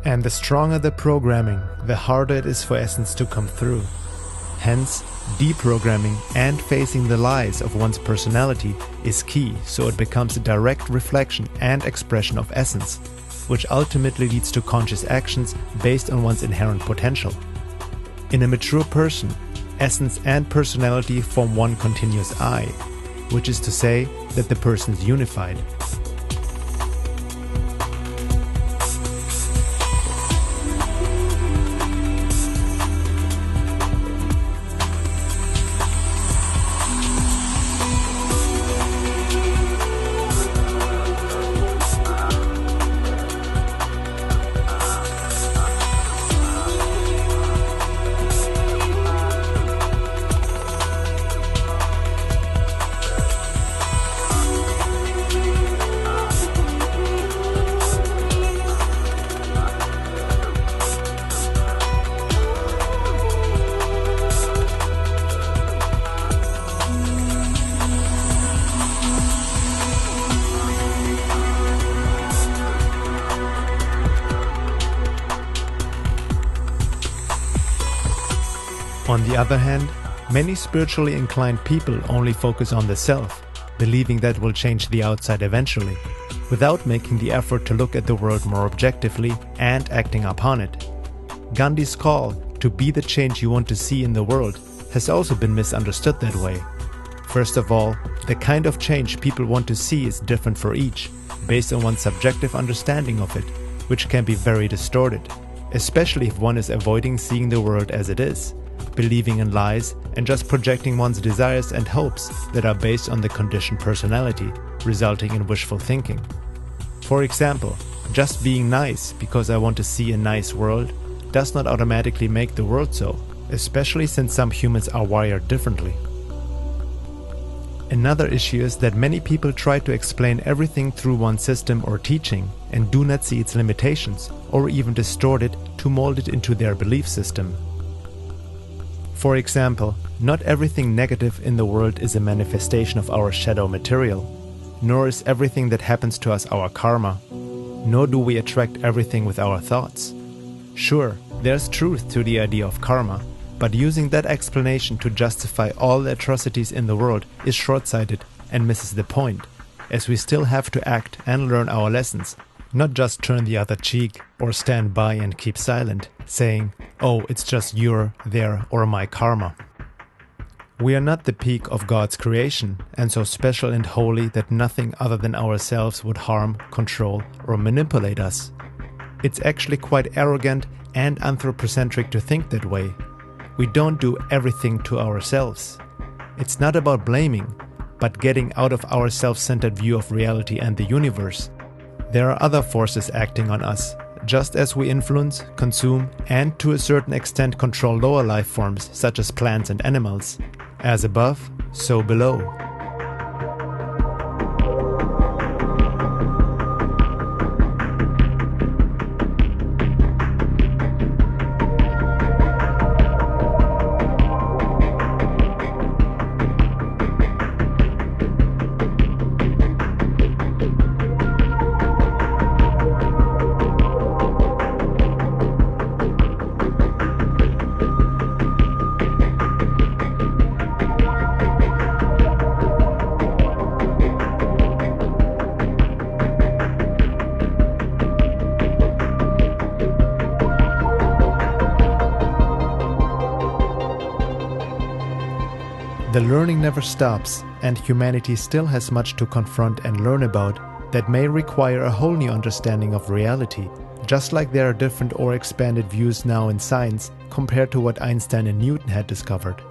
And the stronger the programming, the harder it is for essence to come through. Hence, deprogramming and facing the lies of one's personality is key, so it becomes a direct reflection and expression of essence, which ultimately leads to conscious actions based on one's inherent potential. In a mature person, essence and personality form one continuous I, which is to say that the person is unified. On the other hand, many spiritually inclined people only focus on the self, believing that will change the outside eventually, without making the effort to look at the world more objectively and acting upon it. Gandhi's call to be the change you want to see in the world has also been misunderstood that way. First of all, the kind of change people want to see is different for each, based on one's subjective understanding of it, which can be very distorted, especially if one is avoiding seeing the world as it is, believing in lies, and just projecting one's desires and hopes that are based on the conditioned personality, resulting in wishful thinking. For example, just being nice because I want to see a nice world does not automatically make the world so, especially since some humans are wired differently. Another issue is that many people try to explain everything through one system or teaching and do not see its limitations, or even distort it to mold it into their belief system. For example, not everything negative in the world is a manifestation of our shadow material, nor is everything that happens to us our karma, nor do we attract everything with our thoughts. Sure, there's truth to the idea of karma, but using that explanation to justify all the atrocities in the world is short-sighted and misses the point, as we still have to act and learn our lessons, not just turn the other cheek or stand by and keep silent, saying, "Oh, it's just your, their, or my karma." We are not the peak of God's creation, and so special and holy that nothing other than ourselves would harm, control, or manipulate us. It's actually quite arrogant and anthropocentric to think that way. We don't do everything to ourselves. It's not about blaming, but getting out of our self-centered view of reality and the universe. There are other forces acting on us, just as we influence, consume, and to a certain extent control lower life forms such as plants and animals. As above, so below. The learning never stops, and humanity still has much to confront and learn about that may require a whole new understanding of reality, just like there are different or expanded views now in science compared to what Einstein and Newton had discovered.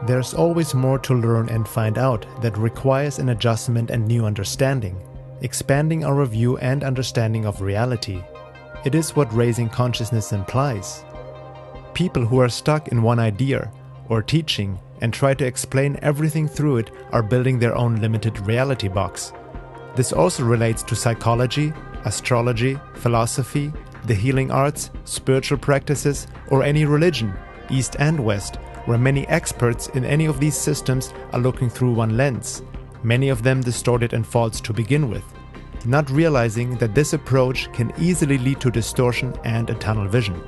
There's always more to learn and find out that requires an adjustment and new understanding, expanding our view and understanding of reality. It is what raising consciousness implies. People who are stuck in one idea or teaching and try to explain everything through it are building their own limited reality box. This also relates to psychology, astrology, philosophy, the healing arts, spiritual practices, or any religion, East and West, where many experts in any of these systems are looking through one lens, many of them distorted and false to begin with, not realizing that this approach can easily lead to distortion and a tunnel vision.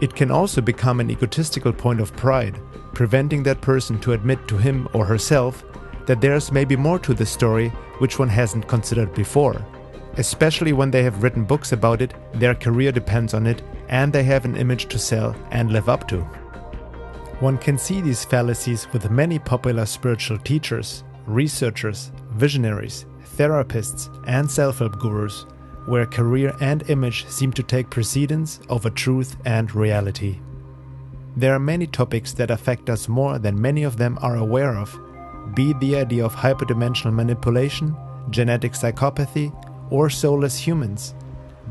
It can also become an egotistical point of pride, preventing that person to admit to him or herself that there's maybe more to the story which one hasn't considered before. Especially when they have written books about it, their career depends on it, and they have an image to sell and live up to. One can see these fallacies with many popular spiritual teachers, researchers, visionaries, therapists, and self-help gurus, where career and image seem to take precedence over truth and reality. There are many topics that affect us more than many of them are aware of, be it the idea of hyperdimensional manipulation, genetic psychopathy, or soulless humans.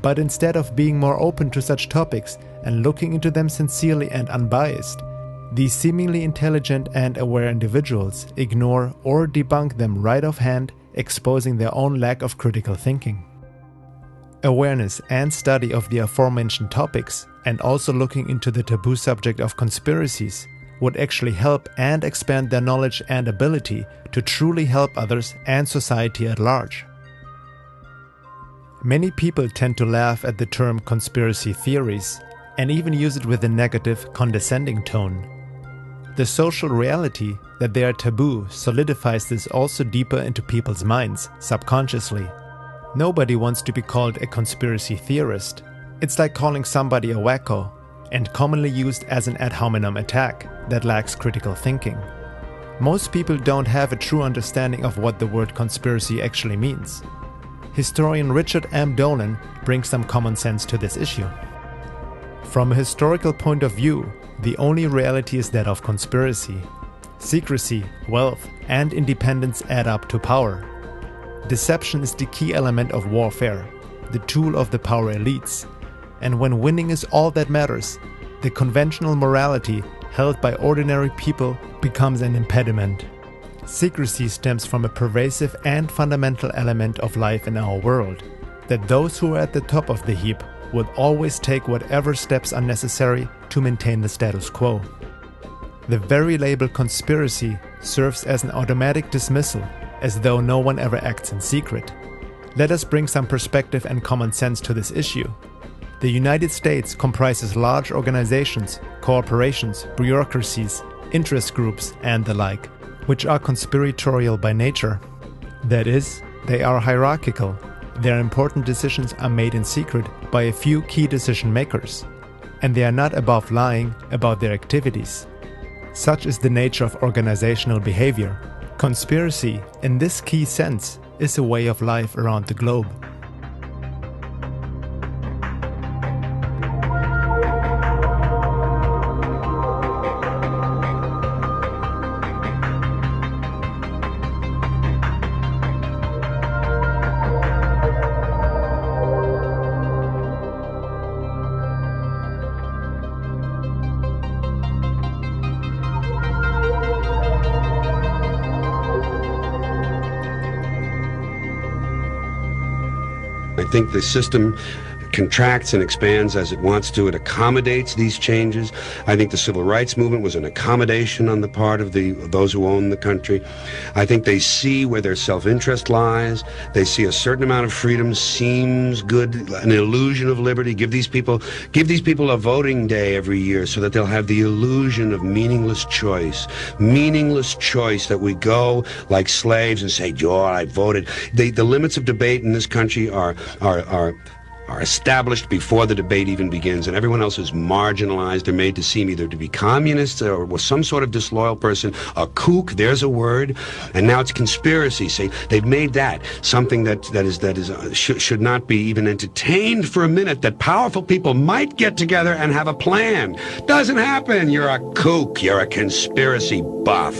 But instead of being more open to such topics and looking into them sincerely and unbiased, these seemingly intelligent and aware individuals ignore or debunk them right offhand, exposing their own lack of critical thinking. Awareness and study of the aforementioned topics, and also looking into the taboo subject of conspiracies, would actually help and expand their knowledge and ability to truly help others and society at large. Many people tend to laugh at the term conspiracy theories and even use it with a negative, condescending tone. The social reality that they are taboo solidifies this also deeper into people's minds, subconsciously. Nobody wants to be called a conspiracy theorist. It's like calling somebody a wacko, and commonly used as an ad hominem attack that lacks critical thinking. Most people don't have a true understanding of what the word conspiracy actually means. Historian Richard M. Dolan brings some common sense to this issue. From a historical point of view, the only reality is that of conspiracy. Secrecy, wealth, and independence add up to power. Deception is the key element of warfare, the tool of the power elites. And when winning is all that matters, the conventional morality held by ordinary people becomes an impediment. Secrecy stems from a pervasive and fundamental element of life in our world, that those who are at the top of the heap will always take whatever steps are necessary to maintain the status quo. The very label conspiracy serves as an automatic dismissal, as though no one ever acts in secret. Let us bring some perspective and common sense to this issue. The United States comprises large organizations, corporations, bureaucracies, interest groups, and the like, which are conspiratorial by nature. That is, they are hierarchical. Their important decisions are made in secret by a few key decision makers, and they are not above lying about their activities. Such is the nature of organizational behavior. Conspiracy, in this key sense, is a way of life around the globe. I think the system contracts and expands as it wants to. It accommodates these changes. I think the civil rights movement was an accommodation on the part of those who own the country. I think they see where their self-interest lies. They see a certain amount of freedom seems good, an illusion of liberty. Give these people a voting day every year so that they'll have the illusion of meaningless choice that we go like slaves and say, "Joe, I voted." The limits of debate in this country are are established before the debate even begins, and everyone else is marginalized. They're made to seem either to be communists or some sort of disloyal person. A kook, there's a word, and now it's conspiracy. See, they've made that something that should not be even entertained for a minute. That powerful people might get together and have a plan. Doesn't happen. You're a kook. You're a conspiracy buff.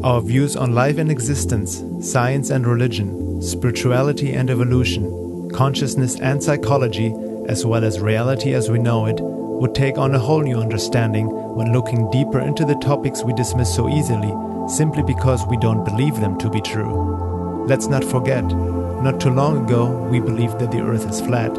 Our views on life and existence, science and religion, spirituality and evolution, consciousness and psychology, as well as reality as we know it, would take on a whole new understanding when looking deeper into the topics we dismiss so easily, simply because we don't believe them to be true. Let's not forget, not too long ago we believed that the Earth is flat.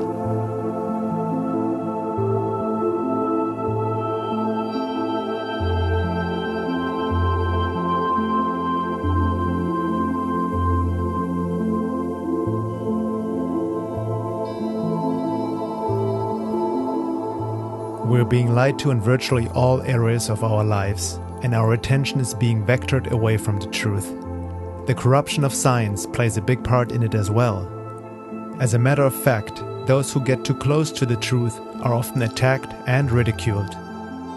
We're being lied to in virtually all areas of our lives, and our attention is being vectored away from the truth. The corruption of science plays a big part in it as well. As a matter of fact, those who get too close to the truth are often attacked and ridiculed.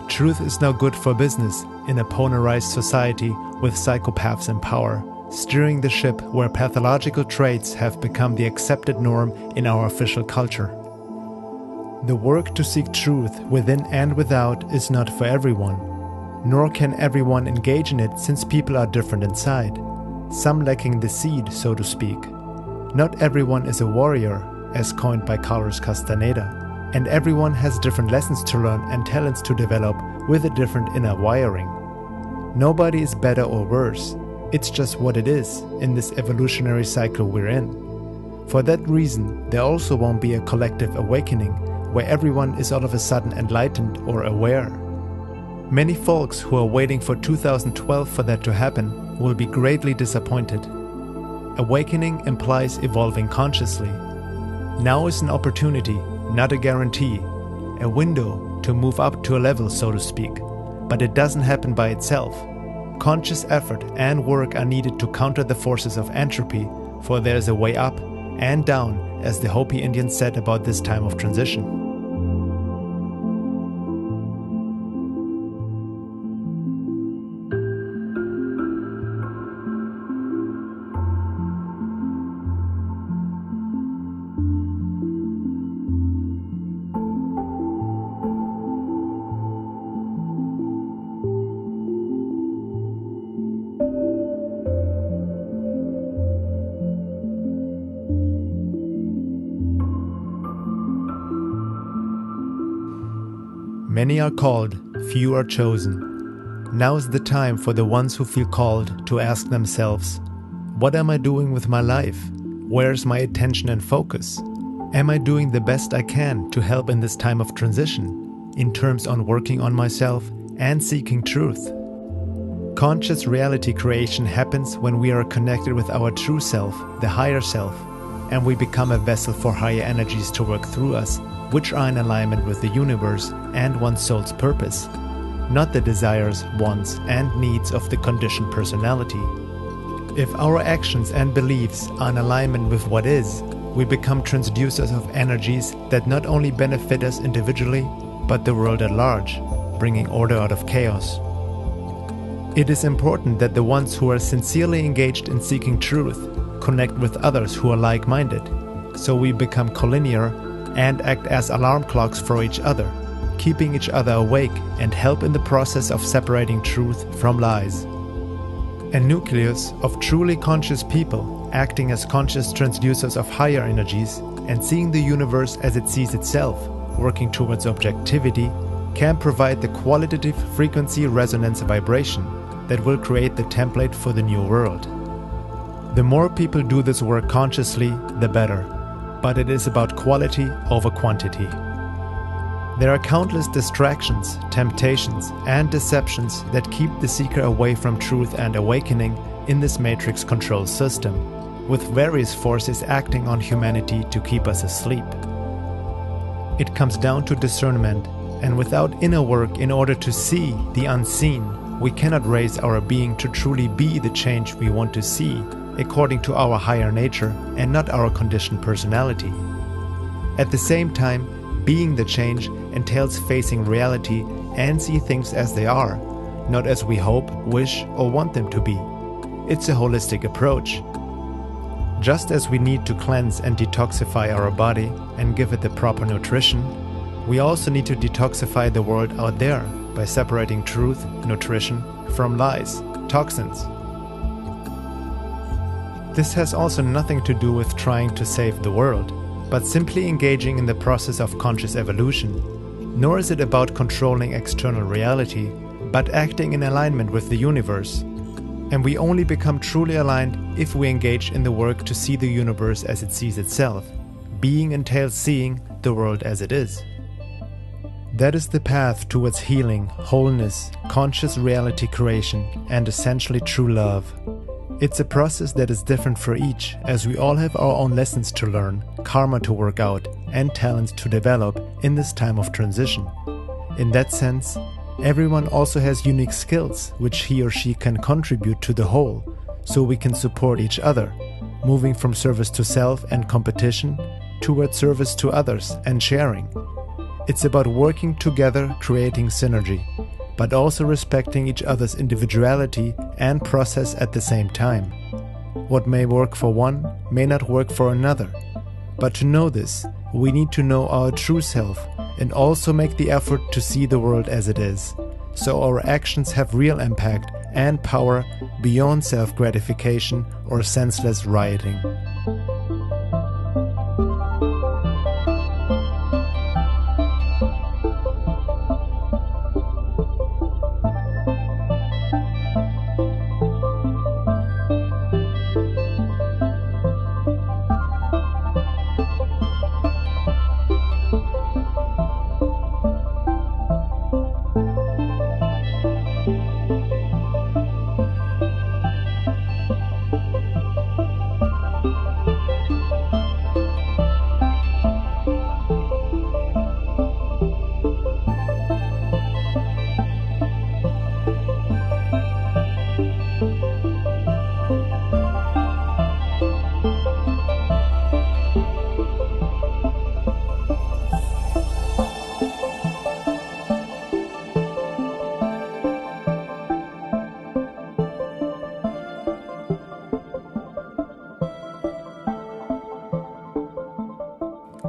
Truth is no good for business in a polarized society with psychopaths in power, steering the ship where pathological traits have become the accepted norm in our official culture. The work to seek truth within and without is not for everyone, nor can everyone engage in it since people are different inside, some lacking the seed, so to speak. Not everyone is a warrior, as coined by Carlos Castaneda, and everyone has different lessons to learn and talents to develop with a different inner wiring. Nobody is better or worse, it's just what it is in this evolutionary cycle we're in. For that reason, there also won't be a collective awakening where everyone is all of a sudden enlightened or aware. Many folks who are waiting for 2012 for that to happen will be greatly disappointed. Awakening implies evolving consciously. Now is an opportunity, not a guarantee, a window to move up to a level, so to speak. But it doesn't happen by itself. Conscious effort and work are needed to counter the forces of entropy, for there's a way up and down, as the Hopi Indians said about this time of transition. Many are called, few are chosen. Now is the time for the ones who feel called to ask themselves, what am I doing with my life? Where's my attention and focus? Am I doing the best I can to help in this time of transition, in terms on working on myself and seeking truth? Conscious reality creation happens when we are connected with our true self, the higher self, and we become a vessel for higher energies to work through us, which are in alignment with the universe and one's soul's purpose, not the desires, wants, and needs of the conditioned personality. If our actions and beliefs are in alignment with what is, we become transducers of energies that not only benefit us individually, but the world at large, bringing order out of chaos. It is important that the ones who are sincerely engaged in seeking truth connect with others who are like-minded, so we become collinear and act as alarm clocks for each other, keeping each other awake and help in the process of separating truth from lies. A nucleus of truly conscious people acting as conscious transducers of higher energies and seeing the universe as it sees itself, working towards objectivity, can provide the qualitative frequency resonance vibration that will create the template for the new world. The more people do this work consciously, the better. But it is about quality over quantity. There are countless distractions, temptations, and deceptions that keep the seeker away from truth and awakening in this matrix control system, with various forces acting on humanity to keep us asleep. It comes down to discernment, and without inner work in order to see the unseen, we cannot raise our being to truly be the change we want to see, according to our higher nature and not our conditioned personality. At the same time, being the change entails facing reality and see things as they are, not as we hope, wish, or want them to be. It's a holistic approach. Just as we need to cleanse and detoxify our body and give it the proper nutrition, we also need to detoxify the world out there by separating truth, nutrition, from lies, toxins. This has also nothing to do with trying to save the world, but simply engaging in the process of conscious evolution. Nor is it about controlling external reality, but acting in alignment with the universe. And we only become truly aligned if we engage in the work to see the universe as it sees itself. Being entails seeing the world as it is. That is the path towards healing, wholeness, conscious reality creation, and essentially true love. It's a process that is different for each, as we all have our own lessons to learn, karma to work out, and talents to develop in this time of transition. In that sense, everyone also has unique skills which he or she can contribute to the whole, so we can support each other, moving from service to self and competition towards service to others and sharing. It's about working together, creating synergy, but also respecting each other's individuality and process at the same time. What may work for one may not work for another. But to know this, we need to know our true self and also make the effort to see the world as it is, so our actions have real impact and power beyond self-gratification or senseless rioting.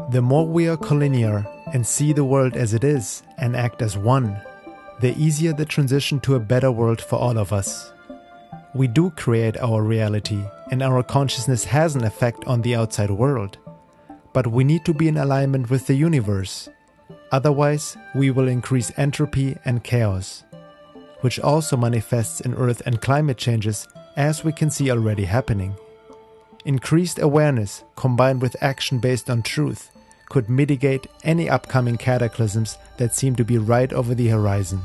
The more we are collinear and see the world as it is and act as one, the easier the transition to a better world for all of us. We do create our reality, and our consciousness has an effect on the outside world. But we need to be in alignment with the universe. Otherwise, we will increase entropy and chaos, which also manifests in earth and climate changes, as we can see already happening. Increased awareness combined with action based on truth could mitigate any upcoming cataclysms that seem to be right over the horizon.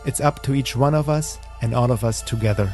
It's up to each one of us and all of us together.